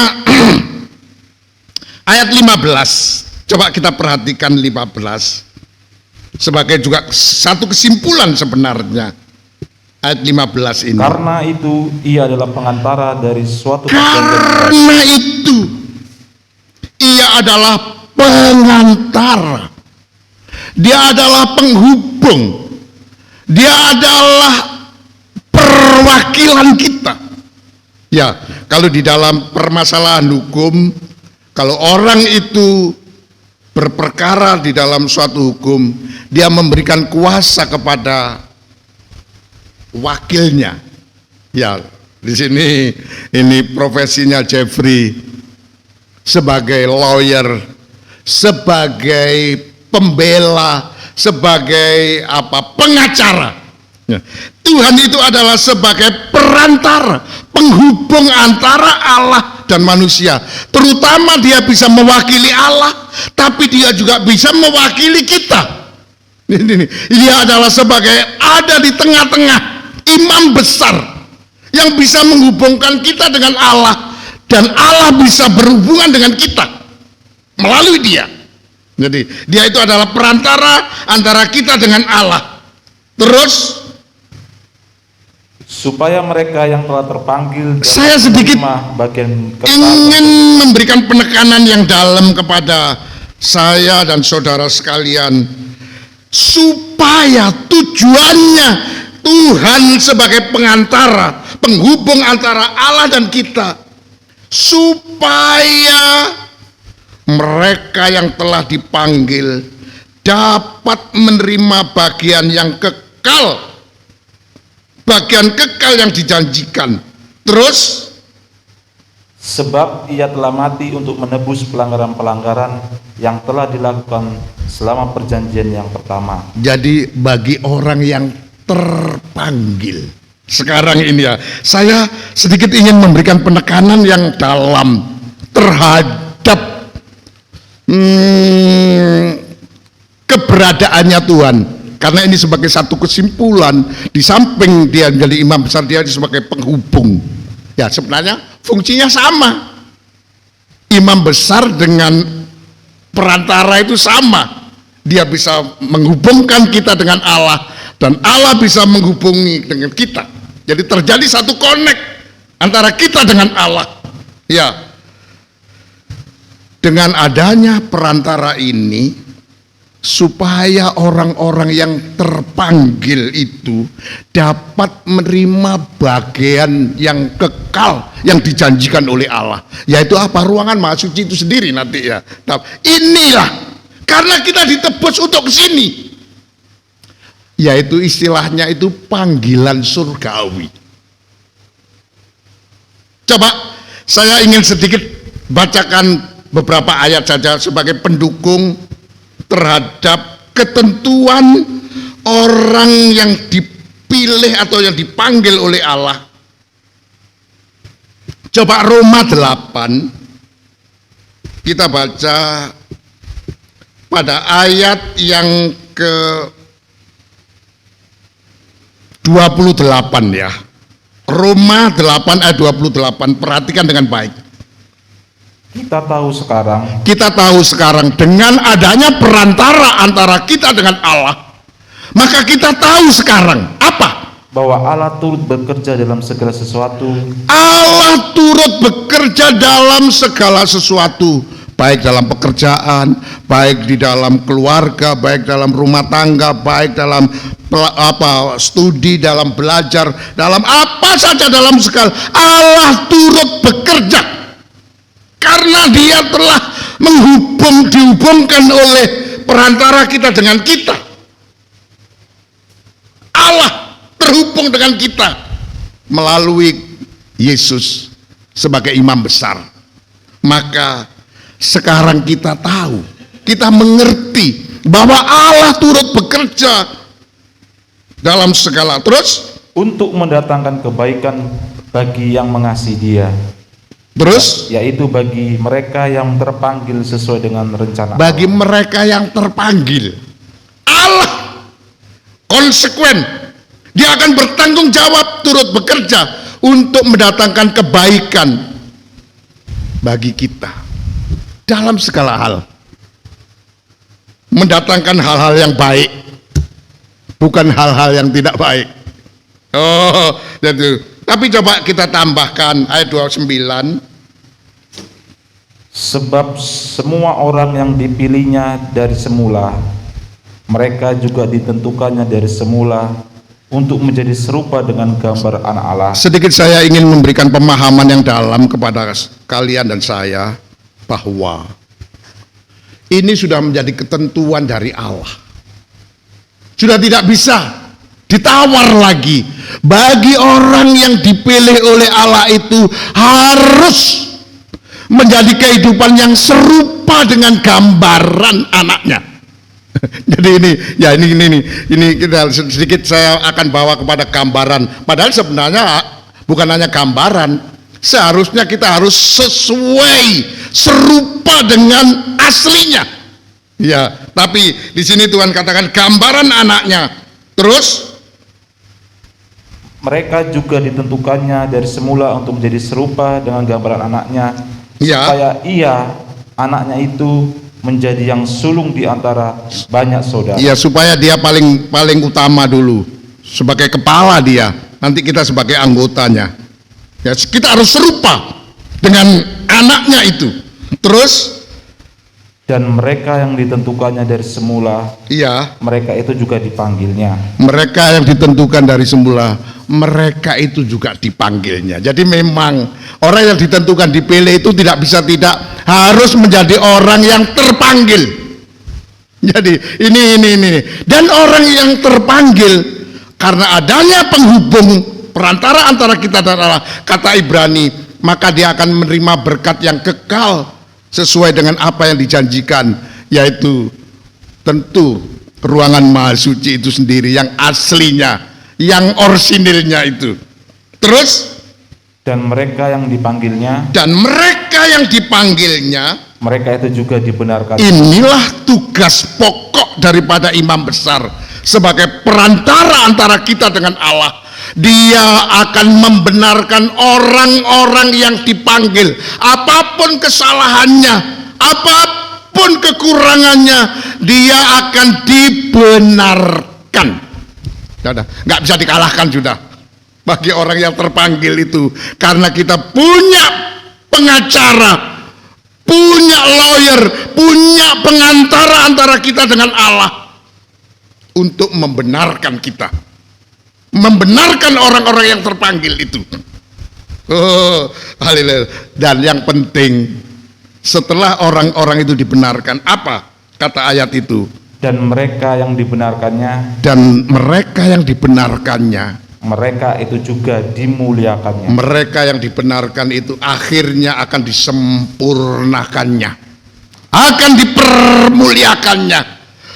ayat 15. Coba kita perhatikan 15 sebagai juga satu kesimpulan sebenarnya. Ayat 15 ini. Karena itu ia adalah pengantara dari suatu Karena itu ia adalah pengantara. Dia adalah penghubung. Dia adalah perwakilan kita. Ya, kalau di dalam permasalahan hukum, kalau orang itu berperkara di dalam suatu hukum, dia memberikan kuasa kepada wakilnya. Ya, di sini ini profesinya Jeffrey sebagai lawyer, sebagai pembela, sebagai pengacara. Ya. Tuhan itu adalah sebagai perantara, penghubung antara Allah dan manusia. Terutama dia bisa mewakili Allah, tapi dia juga bisa mewakili kita. Dia adalah sebagai ada di tengah-tengah, imam besar yang bisa menghubungkan kita dengan Allah, dan Allah bisa berhubungan dengan kita melalui dia. Jadi dia itu adalah perantara antara kita dengan Allah. Terus supaya mereka yang telah terpanggil, saya sedikit ingin memberikan penekanan yang dalam kepada saya dan saudara sekalian, supaya tujuannya Tuhan sebagai pengantara, penghubung antara Allah dan kita, supaya mereka yang telah dipanggil dapat menerima bagian yang kekal, bagian kekal yang dijanjikan. Terus, sebab ia telah mati untuk menebus pelanggaran-pelanggaran yang telah dilakukan selama perjanjian yang pertama. Jadi bagi orang yang terpanggil sekarang ini ya, saya sedikit ingin memberikan penekanan yang dalam terhadap keberadaannya Tuhan. Karena ini sebagai satu kesimpulan, di samping dia menjadi imam besar, dia sebagai penghubung. Ya, sebenarnya fungsinya sama. Imam besar dengan perantara itu sama. Dia bisa menghubungkan kita dengan Allah, dan Allah bisa menghubungi dengan kita. Jadi terjadi satu connect antara kita dengan Allah. Ya. Dengan adanya perantara ini, supaya orang-orang yang terpanggil itu dapat menerima bagian yang kekal yang dijanjikan oleh Allah, yaitu apa? Ruangan Maha Suci itu sendiri nanti ya. Nah, inilah karena kita ditebus untuk kesini, yaitu istilahnya itu panggilan surgawi. Coba saya ingin sedikit bacakan beberapa ayat saja sebagai pendukung terhadap ketentuan orang yang dipilih atau yang dipanggil oleh Allah. Coba Roma 8, kita baca pada ayat yang ke 28 ya. Roma 8 ayat 28, perhatikan dengan baik. Kita tahu sekarang dengan adanya perantara antara kita dengan Allah, maka kita tahu sekarang apa? Bahwa Allah turut bekerja dalam segala sesuatu. Allah turut bekerja dalam segala sesuatu, baik dalam pekerjaan, baik di dalam keluarga, baik dalam rumah tangga, baik dalam studi, dalam belajar, dalam apa saja, dalam segala. Allah turut bekerja. karena dia telah dihubungkan oleh perantara kita dengan kita. Allah terhubung dengan kita melalui Yesus sebagai imam besar. Maka sekarang kita tahu, kita mengerti bahwa Allah turut bekerja dalam segala. Terus untuk mendatangkan kebaikan bagi yang mengasihi Dia. Terus yaitu bagi mereka yang terpanggil sesuai dengan rencana bagi Allah. Mereka yang terpanggil, Allah konsekuen. Dia akan bertanggung jawab, turut bekerja untuk mendatangkan kebaikan bagi kita dalam segala hal. Mendatangkan hal-hal yang baik, bukan hal-hal yang tidak baik. Oh, jadi. Tapi coba kita tambahkan ayat 29. Sebab semua orang yang dipilihnya dari semula, mereka juga ditentukannya dari semula untuk menjadi serupa dengan gambar anak Allah. Sedikit saya ingin memberikan pemahaman yang dalam kepada kalian dan saya, bahwa ini sudah menjadi ketentuan dari Allah. Sudah tidak bisa ditawar lagi. Bagi orang yang dipilih oleh Allah itu harus menjadi kehidupan yang serupa dengan gambaran anaknya. Jadi ini kita sedikit saya akan bawa kepada gambaran. Padahal sebenarnya bukan hanya gambaran, seharusnya kita harus serupa dengan aslinya. Ya, tapi di sini Tuhan katakan gambaran anaknya. Terus mereka juga ditentukannya dari semula untuk menjadi serupa dengan gambaran anaknya, supaya ia, anaknya itu, menjadi yang sulung di antara banyak saudara. Iya, supaya dia paling utama dulu, sebagai kepala dia, nanti kita sebagai anggotanya. Ya, kita harus serupa dengan anaknya itu. Terus dan mereka yang ditentukannya dari semula, iya, mereka itu juga dipanggilnya. Mereka yang ditentukan dari semula, mereka itu juga dipanggilnya. Jadi memang orang yang ditentukan, dipilih itu tidak bisa tidak harus menjadi orang yang terpanggil. Jadi ini. Dan orang yang terpanggil karena adanya penghubung perantara antara kita dan Allah, kata Ibrani, maka dia akan menerima berkat yang kekal sesuai dengan apa yang dijanjikan, yaitu tentu ruangan Maha Suci itu sendiri yang aslinya, yang orsinilnya itu. Terus dan mereka yang dipanggilnya, mereka itu juga dibenarkan. Inilah tugas pokok daripada imam besar sebagai perantara antara kita dengan Allah. Dia akan membenarkan orang-orang yang dipanggil, apapun kesalahannya, apapun kekurangannya, dia akan dibenarkan. Sudah, nggak bisa dikalahkan sudah. Bagi orang yang terpanggil itu, karena kita punya pengacara, punya lawyer, punya pengantara antara kita dengan Allah untuk membenarkan kita. Membenarkan orang-orang yang terpanggil itu. Oh, haleluya. Dan yang penting, setelah orang-orang itu dibenarkan, apa kata ayat itu? Dan mereka yang dibenarkannya, mereka itu juga dimuliakannya. Mereka yang dibenarkan itu akhirnya akan disempurnakannya, akan dipermuliakannya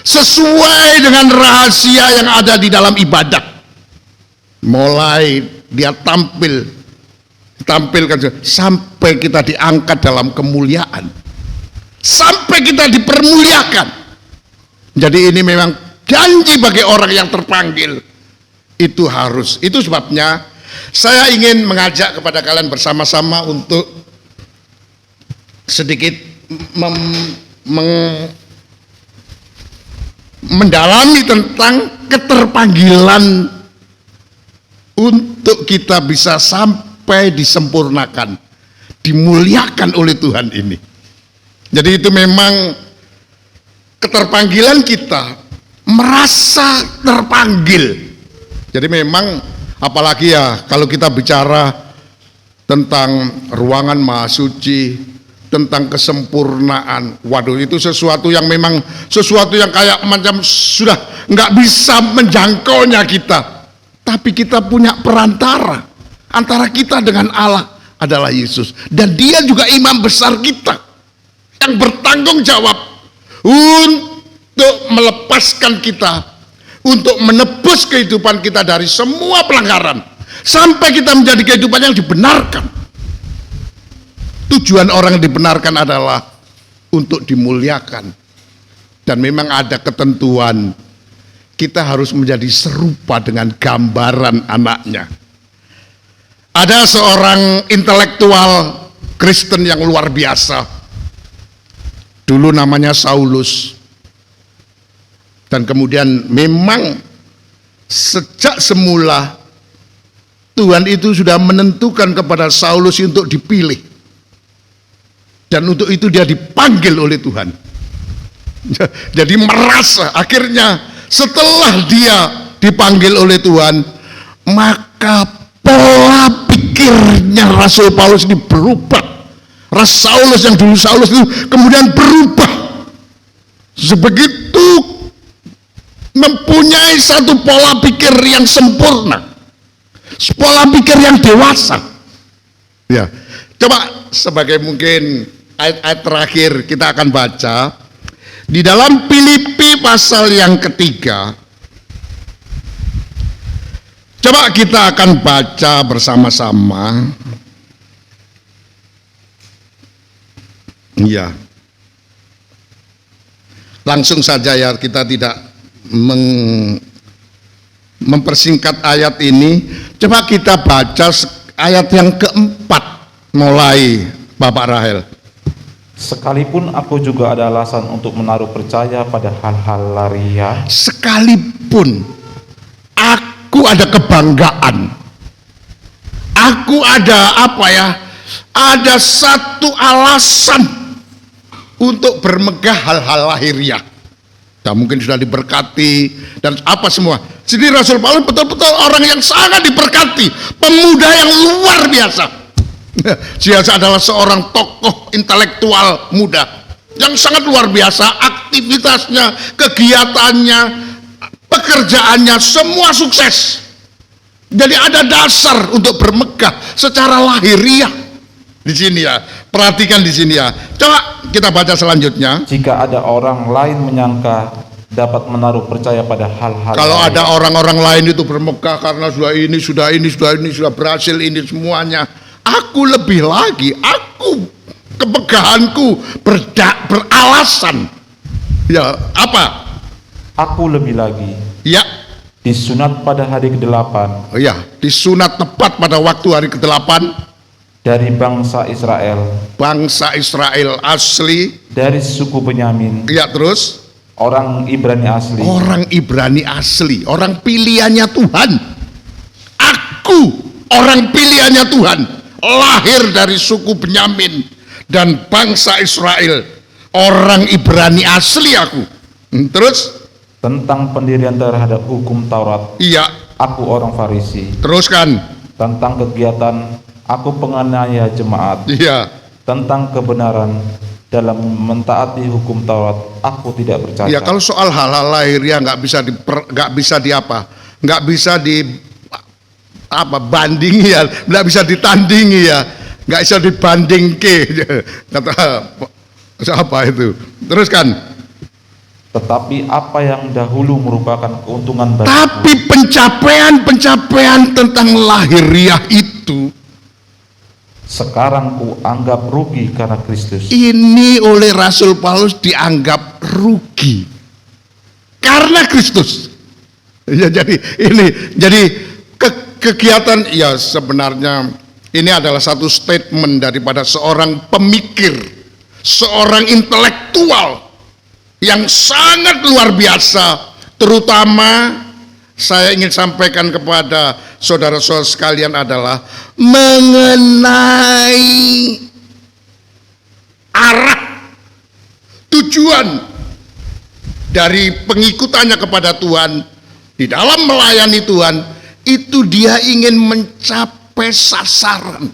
sesuai dengan rahasia yang ada di dalam ibadat. Mulai dia tampilkan sampai kita diangkat dalam kemuliaan, sampai kita dipermuliakan. Jadi ini memang janji bagi orang yang terpanggil, itu harus. Itu sebabnya saya ingin mengajak kepada kalian bersama-sama untuk sedikit mendalami tentang keterpanggilan untuk kita bisa sampai disempurnakan, dimuliakan oleh Tuhan ini. Jadi itu memang keterpanggilan kita, merasa terpanggil. Jadi memang apalagi ya kalau kita bicara tentang ruangan Maha Suci, tentang kesempurnaan. Waduh, itu sesuatu yang memang sesuatu yang kayak macam sudah nggak bisa menjangkaunya kita. Tapi kita punya perantara antara kita dengan Allah adalah Yesus, dan Dia juga imam besar kita yang bertanggung jawab untuk melepaskan kita, untuk menebus kehidupan kita dari semua pelanggaran sampai kita menjadi kehidupan yang dibenarkan. Tujuan orang yang dibenarkan adalah untuk dimuliakan, dan memang ada ketentuan kita harus menjadi serupa dengan gambaran anaknya. Ada seorang intelektual Kristen yang luar biasa, dulu namanya Saulus, dan kemudian memang sejak semula Tuhan itu sudah menentukan kepada Saulus untuk dipilih, dan untuk itu dia dipanggil oleh Tuhan. Jadi merasa akhirnya setelah dia dipanggil oleh Tuhan, maka pola pikirnya Rasul Paulus ini berubah. Saulus yang dulu Saulus itu kemudian berubah, sebegitu mempunyai satu pola pikir yang sempurna, pola pikir yang dewasa. Ya, coba sebagai mungkin ayat-ayat terakhir kita akan baca di dalam Filipi pasal yang ketiga. Coba kita akan baca bersama-sama. Ya, langsung saja ya, kita tidak mempersingkat ayat ini. Coba kita baca ayat yang keempat mulai, Bapak Rahel. Sekalipun aku juga ada alasan untuk menaruh percaya pada hal-hal lahiriah. Sekalipun aku ada kebanggaan, aku ada apa ya, ada satu alasan untuk bermegah hal-hal lahiriah. Dan mungkin sudah diberkati dan apa semua. Jadi Rasul Paulus betul-betul orang yang sangat diberkati, pemuda yang luar biasa. Dia adalah seorang tokoh intelektual muda yang sangat luar biasa, aktivitasnya, kegiatannya, pekerjaannya semua sukses. Jadi ada dasar untuk bermegah secara lahiriah di sini ya. Perhatikan di sini ya. Coba kita baca selanjutnya. Jika ada orang lain menyangka dapat menaruh percaya pada hal-hal, kalau ada orang-orang lain itu bermegah karena sudah berhasil ini semuanya, aku lebih lagi, aku kemegahanku beralasan. Ya, apa? Aku lebih lagi. Ya. Disunat pada hari ke-8. Oh ya, disunat tepat pada waktu hari ke-8 dari bangsa Israel. Bangsa Israel asli. Dari suku Benyamin. Ya, terus? Orang Ibrani asli. Orang Ibrani asli, orang pilihannya Tuhan. Aku orang pilihannya Tuhan, lahir dari suku Benyamin dan bangsa Israel, orang Ibrani asli aku. Terus tentang pendirian terhadap hukum Taurat, iya, aku orang Farisi. Teruskan. Tentang kegiatan, aku penganiaya jemaat. Iya. Tentang kebenaran dalam mentaati hukum Taurat, aku tidak percaya. Ya, kalau soal hal-hal lahiriah nggak bandingi ya, nggak bisa ditandingi ya, nggak bisa dibanding kata siapa itu. Teruskan. Tetapi apa yang dahulu merupakan keuntungan bagiku. Tapi pencapaian tentang lahiriah itu sekarang ku anggap rugi karena Kristus. Ini oleh Rasul Paulus dianggap rugi karena Kristus. Ya, jadi kegiatan ya, sebenarnya ini adalah satu statement daripada seorang pemikir, seorang intelektual yang sangat luar biasa. Terutama saya ingin sampaikan kepada saudara-saudara sekalian adalah mengenai arah tujuan dari pengikutannya kepada Tuhan di dalam melayani Tuhan. Itu dia ingin mencapai sasaran.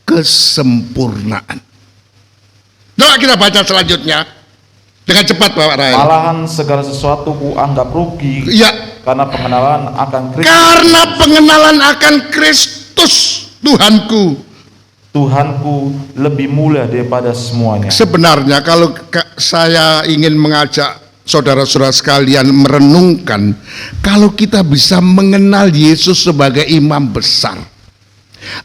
kesempurnaan. Coba kita baca selanjutnya dengan cepat Bapak Rahel. Malahan segala sesuatu ku anggap rugi, Ya, karena pengenalan akan Kristus. karena pengenalan akan Kristus Tuhanku. Tuhanku lebih mulia daripada semuanya. Sebenarnya kalau saya ingin mengajak saudara-saudara sekalian merenungkan, kalau kita bisa mengenal Yesus sebagai imam besar,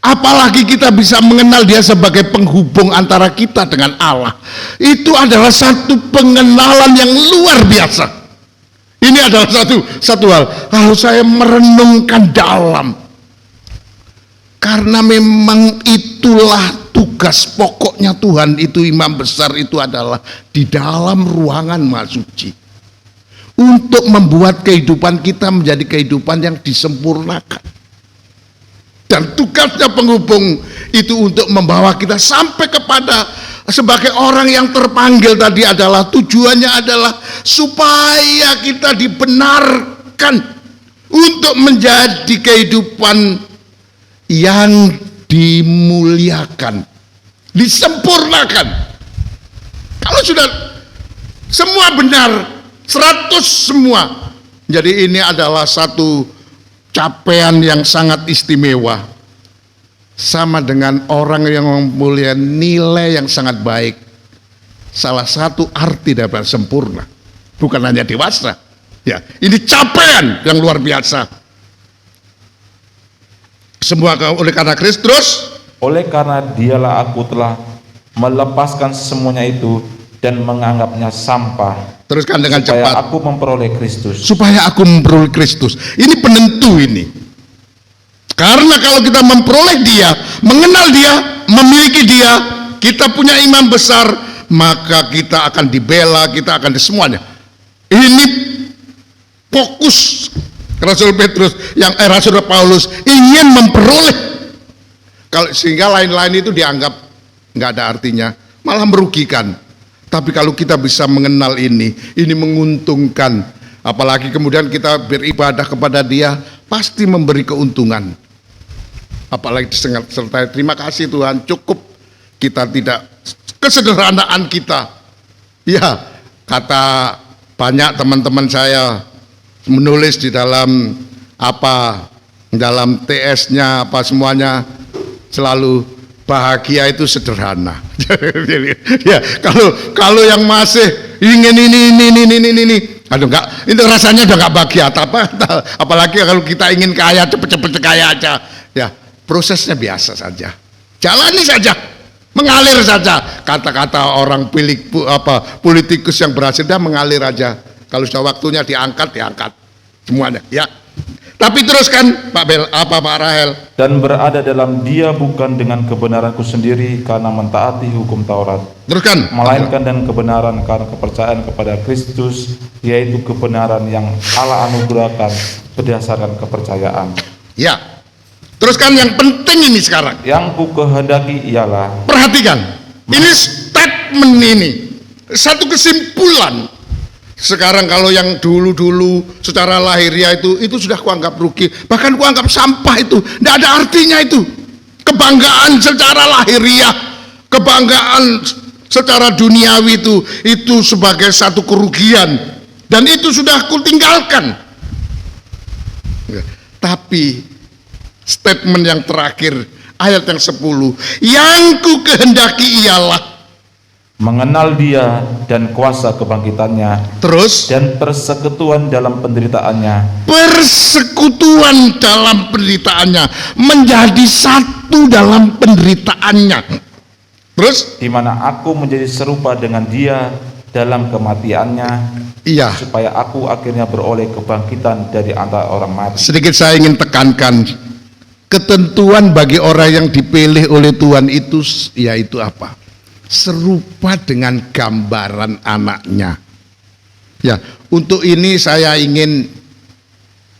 apalagi kita bisa mengenal dia sebagai penghubung antara kita dengan Allah, itu adalah satu pengenalan yang luar biasa. Ini adalah satu hal. Kalau saya merenungkan dalam, karena memang itulah tugas pokoknya Tuhan itu, imam besar itu adalah di dalam ruangan Maha Suci untuk membuat kehidupan kita menjadi kehidupan yang disempurnakan. Dan tugasnya penghubung itu untuk membawa kita sampai kepada sebagai orang yang terpanggil tadi adalah tujuannya adalah supaya kita dibenarkan untuk menjadi kehidupan yang dimuliakan, disempurnakan. Kalau sudah semua benar, 100 semua, jadi ini adalah satu capaian yang sangat istimewa. Sama dengan orang yang mempunyai nilai yang sangat baik. Salah satu arti dari sempurna, bukan hanya dewasa. Ya, ini capaian yang luar biasa. Semua oleh karena Kristus, oleh karena dialah aku telah melepaskan semuanya itu dan menganggapnya sampah. Teruskan dengan supaya cepat. aku memperoleh Kristus. Supaya aku memperoleh Kristus. Ini penentu ini. Karena kalau kita memperoleh dia, mengenal dia, memiliki dia, kita punya imam besar, maka kita akan dibela, kita akan semuanya. Ini fokus Rasul Petrus Rasul Paulus ingin memperoleh. Sehingga lain-lain itu dianggap nggak ada artinya, malah merugikan. Tapi kalau kita bisa mengenal ini menguntungkan. Apalagi kemudian kita beribadah kepada dia, pasti memberi keuntungan. Apalagi disertai terima kasih Tuhan, cukup kita tidak kesederhanaan kita. Ya, kata banyak teman-teman saya menulis di dalam dalam TS-nya apa selalu bahagia itu sederhana. Ya, kalau yang masih ingin ini, aduh enggak, itu rasanya udah enggak bahagia. Apalagi kalau kita ingin kaya, cepet-cepet kaya aja. Ya, prosesnya biasa saja. Jalani saja, mengalir saja. Kata-kata orang politikus yang berhasil dia mengalir aja. Kalau sudah waktunya diangkat semuanya. Ya. Tapi teruskan Pak Rahel. Dan berada dalam dia bukan dengan kebenaranku sendiri karena mentaati hukum Taurat. Teruskan. Melainkan dan kebenaran karena kepercayaan kepada Kristus, yaitu kebenaran yang Allah anugerahkan berdasarkan kepercayaan. Ya. Teruskan yang penting ini sekarang. Yang ku kehendaki ialah. Perhatikan. Ini statement ini. Satu kesimpulan. Sekarang kalau yang dulu-dulu secara lahiriah itu sudah kuanggap rugi, bahkan kuanggap sampah itu, tidak ada artinya itu. Kebanggaan secara lahiriah, kebanggaan secara duniawi itu sebagai satu kerugian, dan itu sudah kutinggalkan. Tapi statement yang terakhir, ayat yang 10, yang ku kehendaki ialah mengenal dia dan kuasa kebangkitannya. Terus? Dan persekutuan dalam penderitaannya. Persekutuan dalam penderitaannya. Menjadi satu dalam penderitaannya. Terus? Di mana aku menjadi serupa dengan dia dalam kematiannya. Iya. Supaya aku akhirnya beroleh kebangkitan dari antara orang mati. Sedikit saya ingin tekankan. Ketentuan bagi orang yang dipilih oleh Tuhan itu yaitu apa? Serupa dengan gambaran anaknya. Ya, untuk ini saya ingin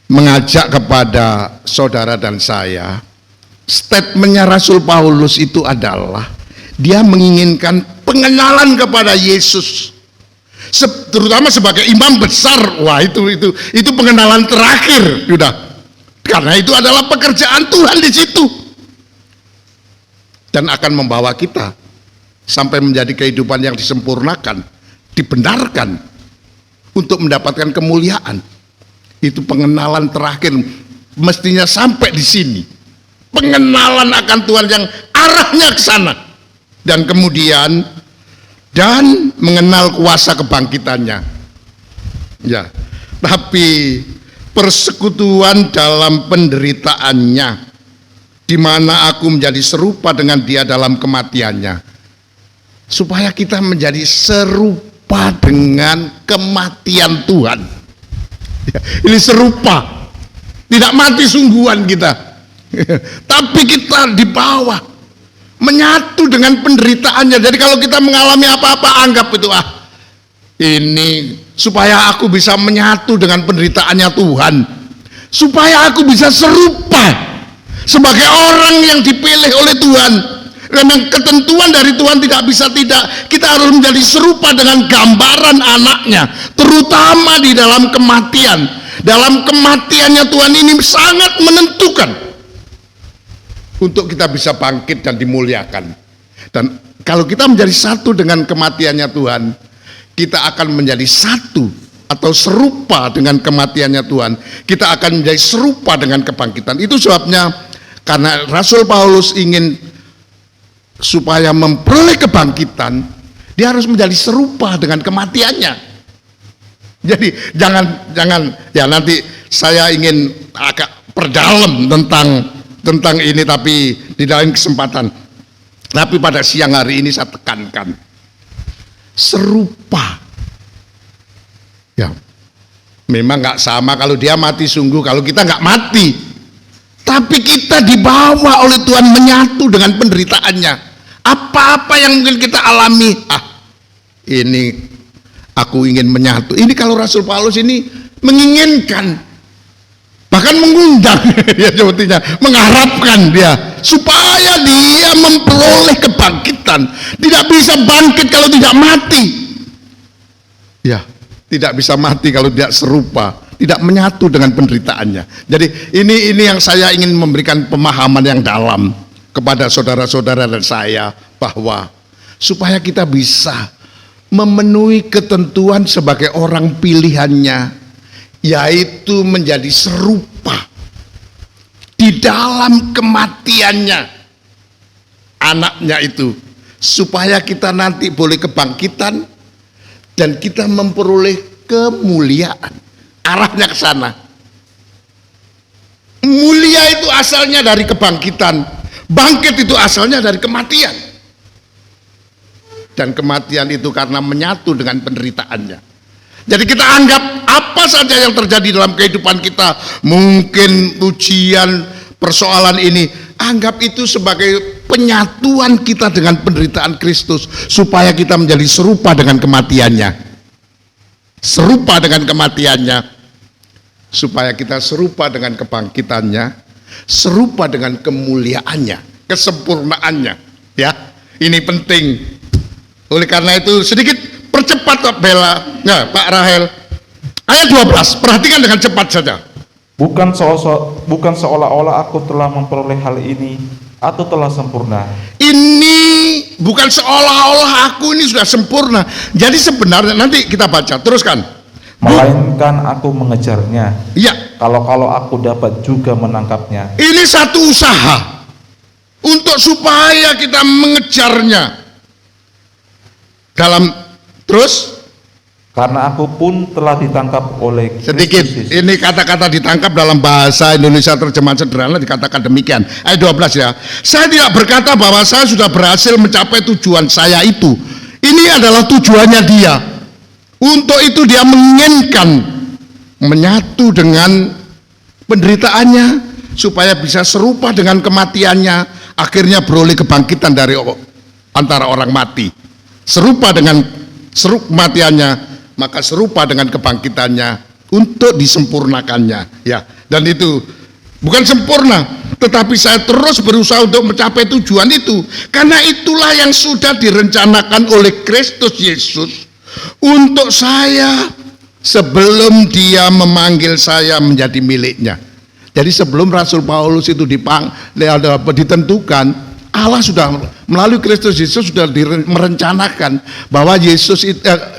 mengajak kepada saudara dan saya, statementnya Rasul Paulus itu adalah dia menginginkan pengenalan kepada Yesus, terutama sebagai imam besar. Wah, itu pengenalan terakhir, sudah. Karena itu adalah pekerjaan Tuhan di situ. dan akan membawa kita sampai menjadi kehidupan yang disempurnakan, dibenarkan untuk mendapatkan kemuliaan. Itu pengenalan terakhir mestinya sampai di sini. Pengenalan akan Tuhan yang arahnya ke sana. Dan kemudian mengenal kuasa kebangkitannya. Ya, tapi persekutuan dalam penderitaannya, di mana aku menjadi serupa dengan dia dalam kematiannya, supaya kita menjadi serupa dengan kematian Tuhan. Ya, ini serupa, tidak mati sungguhan kita, tapi kita di bawah, menyatu dengan penderitaannya. Jadi kalau kita mengalami apa-apa, anggap itu ini supaya aku bisa menyatu dengan penderitaannya Tuhan, supaya aku bisa serupa sebagai orang yang dipilih oleh Tuhan. Memang ketentuan dari Tuhan tidak bisa tidak, kita harus menjadi serupa dengan gambaran anaknya, terutama di dalam kematian. Dalam kematiannya Tuhan ini sangat menentukan untuk kita bisa bangkit dan dimuliakan. Dan kalau kita menjadi satu dengan kematiannya Tuhan, kita akan menjadi satu atau serupa dengan kematiannya Tuhan. Kita akan menjadi serupa dengan kebangkitan. Itu sebabnya karena Rasul Paulus ingin supaya memperoleh kebangkitan, dia harus menjadi serupa dengan kematiannya. Jadi jangan ya, nanti saya ingin agak perdalam tentang ini, tapi di dalam kesempatan. Tapi pada siang hari ini saya tekankan serupa. Ya, memang nggak sama kalau dia mati sungguh, kalau kita nggak mati. Tapi kita dibawa oleh Tuhan menyatu dengan penderitaannya. Apa-apa yang mungkin kita alami, ini aku ingin menyatu. Ini kalau Rasul Paulus ini menginginkan, bahkan mengundang ya, sebetulnya mengharapkan dia supaya dia memperoleh kebangkitan. Tidak bisa bangkit kalau tidak mati. Ya, tidak bisa mati kalau tidak serupa, tidak menyatu dengan penderitaannya. Jadi ini yang saya ingin memberikan pemahaman yang dalam kepada saudara-saudara dan saya, bahwa supaya kita bisa memenuhi ketentuan sebagai orang pilihannya, yaitu menjadi serupa di dalam kematiannya anaknya itu, supaya kita nanti boleh kebangkitan dan kita memperoleh kemuliaan. Arahnya ke sana. Mulia itu asalnya dari kebangkitan, bangkit itu asalnya dari kematian. Dan kematian itu karena menyatu dengan penderitaannya. Jadi kita anggap apa saja yang terjadi dalam kehidupan kita, mungkin ujian, persoalan ini, anggap itu sebagai penyatuan kita dengan penderitaan Kristus, supaya kita menjadi serupa dengan kematiannya. Serupa dengan kematiannya, supaya kita serupa dengan kebangkitannya, serupa dengan kemuliaannya, kesempurnaannya. Ya, ini penting. Oleh karena itu sedikit percepat Pak Bella, ya, Pak Rahel. Ayat 12, perhatikan dengan cepat saja. Bukan seolah-olah aku telah memperoleh hal ini atau telah sempurna. Ini bukan seolah-olah aku ini sudah sempurna. Jadi sebenarnya, nanti kita baca, teruskan. Melainkan aku mengejarnya. Iya. Kalau aku dapat juga menangkapnya. Ini satu usaha untuk supaya kita mengejarnya. Terus karena aku pun telah ditangkap oleh Kristus. Sedikit, ini kata-kata ditangkap dalam bahasa Indonesia terjemahan sederhana dikatakan demikian. Ayat 12 ya. Saya tidak berkata bahwa saya sudah berhasil mencapai tujuan saya itu. Ini adalah tujuannya dia. Untuk itu dia menginginkan menyatu dengan penderitaannya, supaya bisa serupa dengan kematiannya, akhirnya beroleh kebangkitan dari antara orang mati. Serupa dengan kematiannya, maka serupa dengan kebangkitannya untuk disempurnakannya. Ya, dan itu bukan sempurna, tetapi saya terus berusaha untuk mencapai tujuan itu, karena itulah yang sudah direncanakan oleh Kristus Yesus untuk saya sebelum dia memanggil saya menjadi miliknya. Jadi sebelum Rasul Paulus itu ditentukan, Allah sudah melalui Kristus Yesus sudah merencanakan bahwa Yesus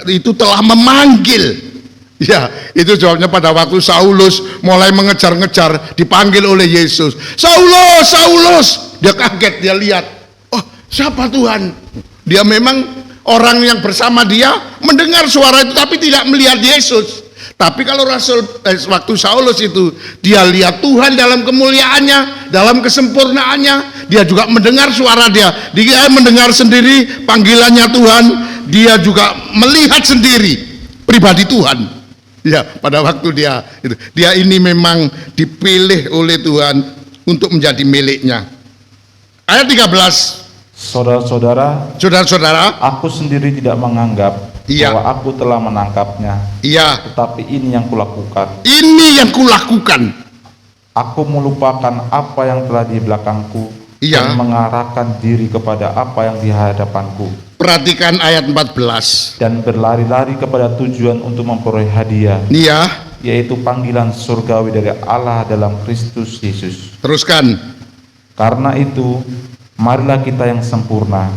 itu telah memanggil. Ya, itu jawabnya pada waktu Saulus mulai mengejar-ngejar, dipanggil oleh Yesus. Saulus, Saulus. Dia kaget, dia lihat. Oh, siapa Tuhan? Dia memang orang yang bersama dia mendengar suara itu tapi tidak melihat Yesus. Tapi kalau waktu Saulus itu dia lihat Tuhan dalam kemuliaannya, dalam kesempurnaannya, dia juga mendengar suara dia mendengar sendiri panggilannya Tuhan, dia juga melihat sendiri pribadi Tuhan. Ya, pada waktu dia ini memang dipilih oleh Tuhan untuk menjadi miliknya. Ayat 13. Saudara-saudara, aku sendiri tidak menganggap bahwa aku telah menangkapnya. Iya. Tetapi ini yang kulakukan. Ini yang kulakukan. Aku melupakan apa yang telah di belakangku dan mengarahkan diri kepada apa yang di hadapanku. Perhatikan ayat 14. Dan berlari-lari kepada tujuan untuk memperoleh hadiah. Iya. Yaitu panggilan surgawi dari Allah dalam Kristus Yesus. Teruskan. Karena itu, marilah kita yang sempurna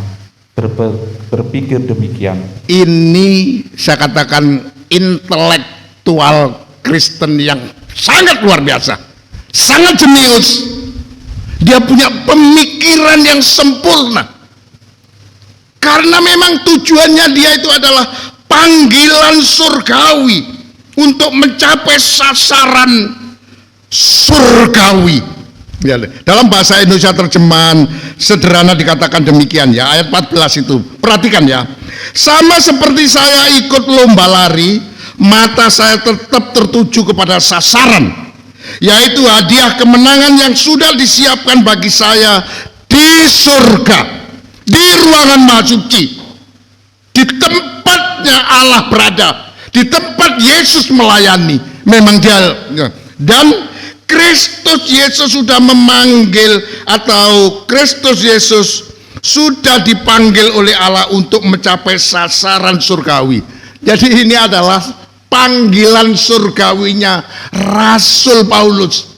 berpikir demikian. Ini saya katakan intelektual Kristen yang sangat luar biasa, sangat jenius. Dia punya pemikiran yang sempurna. Karena memang tujuannya dia itu adalah panggilan surgawi untuk mencapai sasaran surgawi. Ya, dalam bahasa Indonesia terjemahan sederhana dikatakan demikian ya, ayat 14 itu. Perhatikan ya. Sama seperti saya ikut lomba lari, mata saya tetap tertuju kepada sasaran, yaitu hadiah kemenangan yang sudah disiapkan bagi saya di surga, di ruangan maha suci, di tempatnya Allah berada, di tempat Yesus melayani. Memang dia dan Kristus Yesus sudah memanggil, atau Kristus Yesus sudah dipanggil oleh Allah untuk mencapai sasaran surgawi. Jadi ini adalah panggilan surgawinya Rasul Paulus.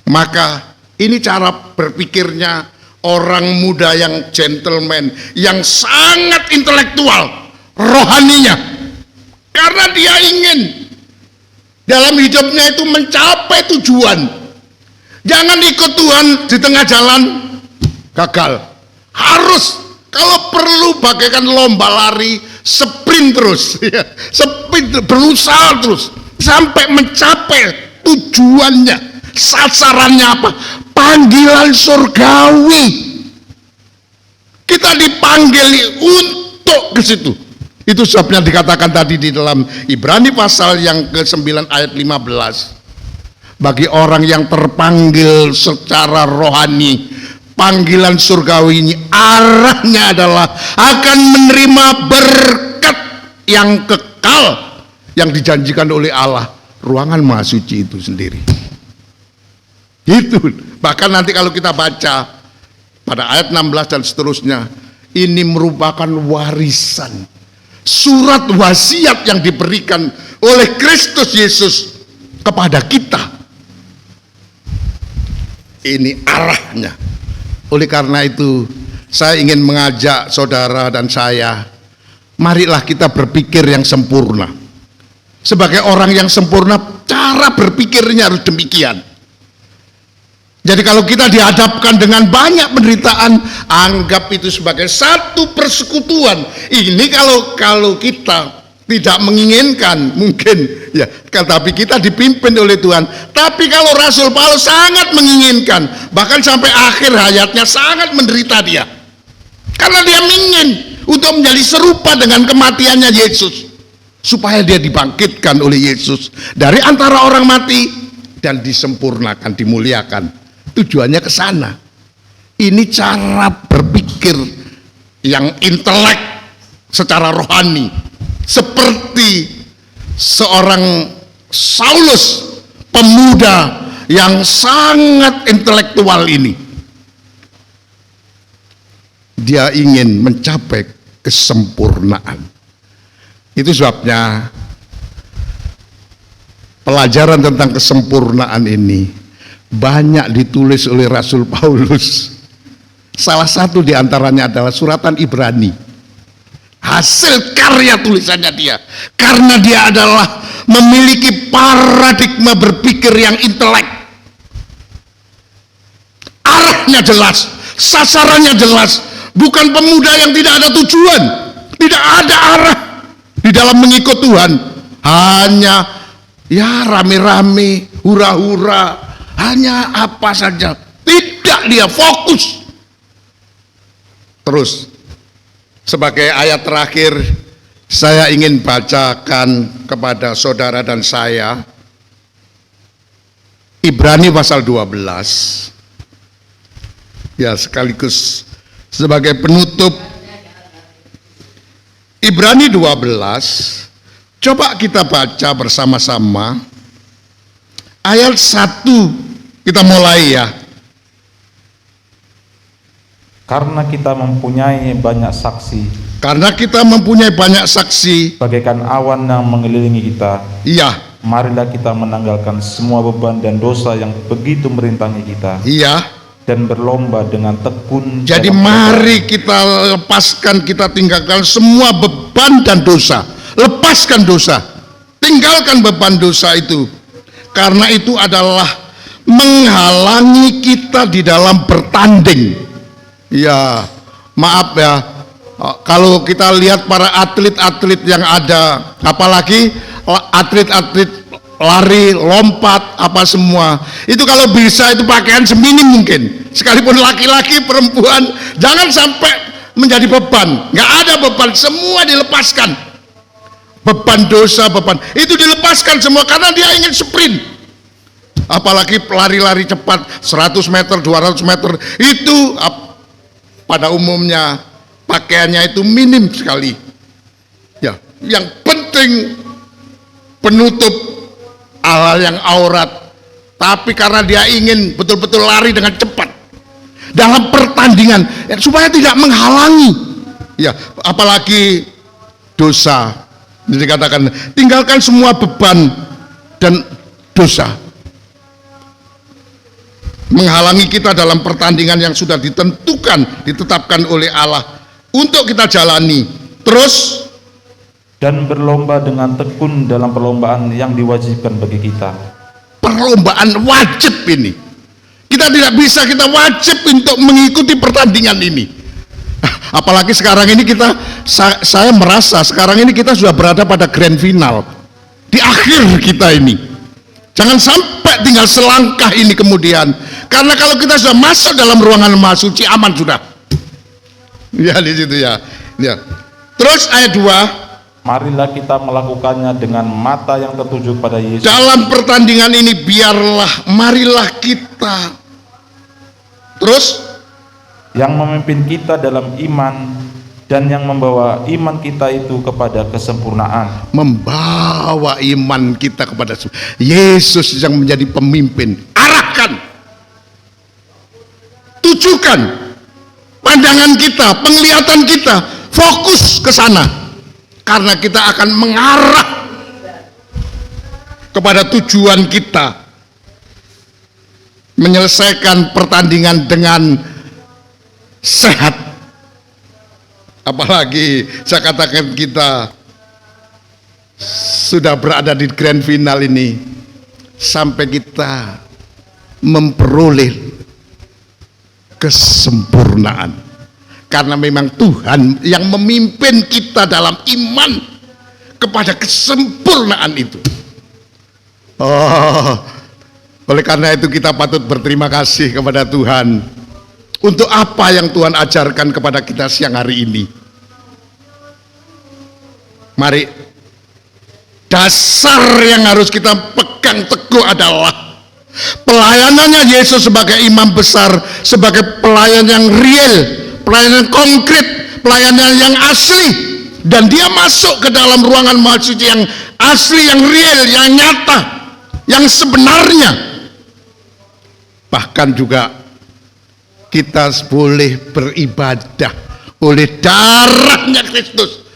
Maka ini cara berpikirnya orang muda yang gentleman, yang sangat intelektual rohaninya. Karena dia ingin dalam hidupnya itu mencapai tujuan. Jangan ikut Tuhan di tengah jalan gagal. Harus, kalau perlu bagaikan lomba lari, sprint terus, sprint, berusaha terus sampai mencapai tujuannya. Sasarannya apa? Panggilan surgawi. Kita dipanggil untuk ke situ. Itu sebabnya dikatakan tadi di dalam Ibrani pasal yang ke-9 ayat 15. Bagi orang yang terpanggil secara rohani, panggilan surgawi ini arahnya adalah akan menerima berkat yang kekal yang dijanjikan oleh Allah, ruangan maha suci itu sendiri. Itu. Bahkan nanti kalau kita baca pada ayat 16 dan seterusnya, ini merupakan warisan, surat wasiat yang diberikan oleh Kristus Yesus kepada kita. Ini arahnya. Oleh karena itu saya ingin mengajak saudara dan saya, marilah kita berpikir yang sempurna. Sebagai orang yang sempurna, cara berpikirnya harus demikian. Jadi kalau kita dihadapkan dengan banyak penderitaan, anggap itu sebagai satu persekutuan. Ini kalau kita tidak menginginkan, mungkin ya, tapi kita dipimpin oleh Tuhan. Tapi kalau Rasul Paulus sangat menginginkan, bahkan sampai akhir hayatnya sangat menderita dia, karena dia ingin untuk menjadi serupa dengan kematiannya Yesus, supaya dia dibangkitkan oleh Yesus dari antara orang mati dan disempurnakan, dimuliakan. Tujuannya ke sana. Ini cara berpikir yang intelek secara rohani, seperti seorang Saulus, pemuda yang sangat intelektual ini. Dia ingin mencapai kesempurnaan. Itu sebabnya pelajaran tentang kesempurnaan ini banyak ditulis oleh Rasul Paulus. Salah satu di antaranya adalah suratan Ibrani. Hasil karya tulisannya dia. Karena dia adalah memiliki paradigma berpikir yang intelek. Arahnya jelas, sasarannya jelas. Bukan pemuda yang tidak ada tujuan, tidak ada arah di dalam mengikut Tuhan. Hanya ya rame-rame, hura-hura, hanya apa saja. Tidak, dia fokus. Terus, sebagai ayat terakhir, saya ingin bacakan kepada saudara dan saya Ibrani pasal 12. Ya, sekaligus sebagai penutup Ibrani 12. Coba kita baca bersama-sama ayat 1. Kita mulai ya. Karena kita mempunyai banyak saksi, bagaikan awan yang mengelilingi kita. Iya. Marilah kita menanggalkan semua beban dan dosa yang begitu merintangi kita. Iya. Dan berlomba dengan tekun. Jadi mari kita lepaskan, kita tinggalkan semua beban dan dosa. Lepaskan dosa. Tinggalkan beban dosa itu. Karena itu adalah menghalangi kita di dalam bertanding. Ya, maaf ya, kalau kita lihat para atlet-atlet yang ada, apalagi atlet-atlet lari, lompat, apa semua, itu kalau bisa itu pakaian seminim mungkin, sekalipun laki-laki, perempuan, jangan sampai menjadi beban. Nggak ada beban, semua dilepaskan. Beban dosa, beban itu dilepaskan semua karena dia ingin sprint. Apalagi lari-lari cepat 100 meter, 200 meter, itu pada umumnya pakaiannya itu minim sekali. Ya, yang penting penutup hal yang aurat. Tapi karena dia ingin betul-betul lari dengan cepat dalam pertandingan, ya, supaya tidak menghalangi. Ya, apalagi dosa. Jadi katakan tinggalkan semua beban dan dosa. Menghalangi kita dalam pertandingan yang sudah ditetapkan oleh Allah untuk kita jalani. Terus, dan berlomba dengan tekun dalam perlombaan yang diwajibkan bagi kita. Perlombaan wajib ini. Kita tidak bisa, kita wajib untuk mengikuti pertandingan ini. Apalagi sekarang ini saya merasa sekarang ini kita sudah berada pada grand final. Di akhir kita ini. Jangan sampai tinggal selangkah ini kemudian. Karena kalau kita sudah masuk dalam ruangan maha suci, aman sudah. Ya di situ ya. Ya. Terus ayat 2. Marilah kita melakukannya dengan mata yang tertuju pada Yesus. Dalam pertandingan ini marilah kita. Terus yang memimpin kita dalam iman dan yang membawa iman kita itu kepada kesempurnaan. Membawa iman kita kepada Yesus yang menjadi pemimpin. Arahkan, tujukan pandangan kita, penglihatan kita, fokus ke sana. Karena kita akan mengarah kepada tujuan kita, menyelesaikan pertandingan dengan sehat. Apalagi saya katakan kita sudah berada di grand final ini sampai kita memperoleh kesempurnaan, karena memang Tuhan yang memimpin kita dalam iman kepada kesempurnaan itu. Oleh karena itu kita patut berterima kasih kepada Tuhan untuk apa yang Tuhan ajarkan kepada kita siang hari ini. Mari, dasar yang harus kita pegang teguh adalah pelayanannya Yesus sebagai imam besar, sebagai pelayan yang real, pelayanan yang konkret, pelayanan yang asli. Dan dia masuk ke dalam ruangan maha suci yang asli, yang real, yang nyata, yang sebenarnya. Bahkan juga kita boleh beribadah oleh darahnya Kristus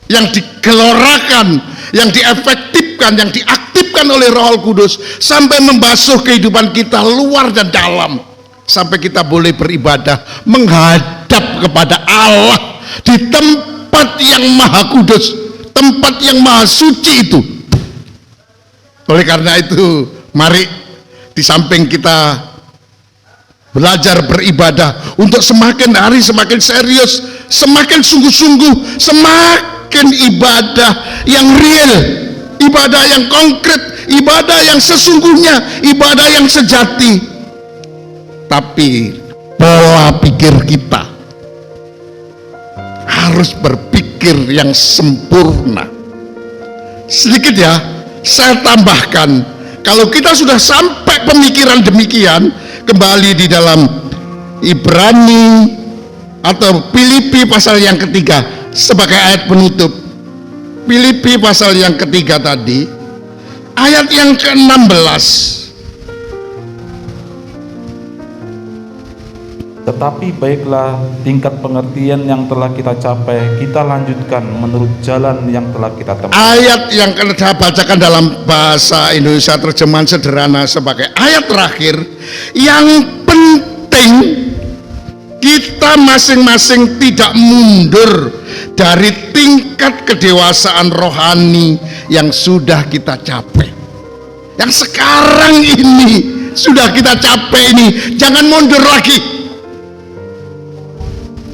yang digelorakan, yang diefektifkan, yang diaktifkan oleh Roh Kudus sampai membasuh kehidupan kita luar dan dalam. sampai kita boleh beribadah menghadap kepada Allah di tempat yang maha kudus, tempat yang maha suci itu. Oleh karena itu, mari di samping kita belajar beribadah untuk semakin hari semakin serius, semakin sungguh-sungguh, semakin ibadah yang real, ibadah yang konkret, ibadah yang sesungguhnya, ibadah yang sejati. Tapi pola pikir kita harus berpikir yang sempurna. Sedikit ya, saya tambahkan, kalau kita sudah sampai pemikiran demikian, kembali di dalam Ibrani atau Filipi pasal yang ketiga sebagai ayat penutup. Filipi pasal yang ketiga tadi, ayat yang ke-16. Tetapi baiklah tingkat pengertian yang telah kita capai, kita lanjutkan menurut jalan yang telah kita tempuh. Ayat yang saya bacakan dalam bahasa Indonesia terjemahan sederhana sebagai ayat terakhir. Yang penting kita masing-masing tidak mundur dari tingkat kedewasaan rohani yang sudah kita capai. Yang sekarang ini sudah kita capai ini, jangan mundur lagi.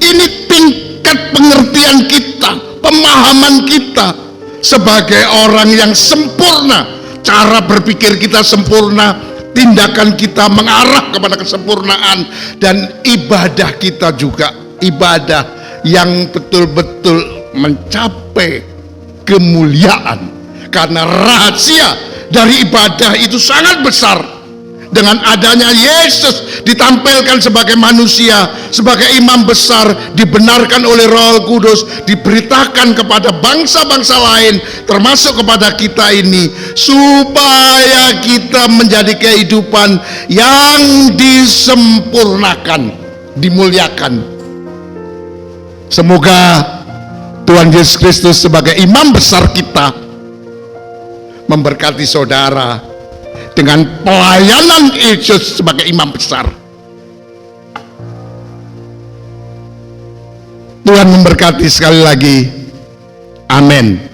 Ini tingkat pengertian kita, pemahaman kita sebagai orang yang sempurna. Cara berpikir kita sempurna, tindakan kita mengarah kepada kesempurnaan, dan ibadah kita juga ibadah yang betul-betul mencapai kemuliaan. Karena rahasia dari ibadah itu sangat besar. Dengan adanya Yesus ditampilkan sebagai manusia, sebagai imam besar, dibenarkan oleh Roh Kudus, diberitakan kepada bangsa-bangsa lain, termasuk kepada kita ini, supaya kita menjadi kehidupan yang disempurnakan, dimuliakan. Semoga Tuhan Yesus Kristus sebagai imam besar kita memberkati saudara dengan pelayanan Yesus sebagai imam besar. Tuhan memberkati sekali lagi. Amin.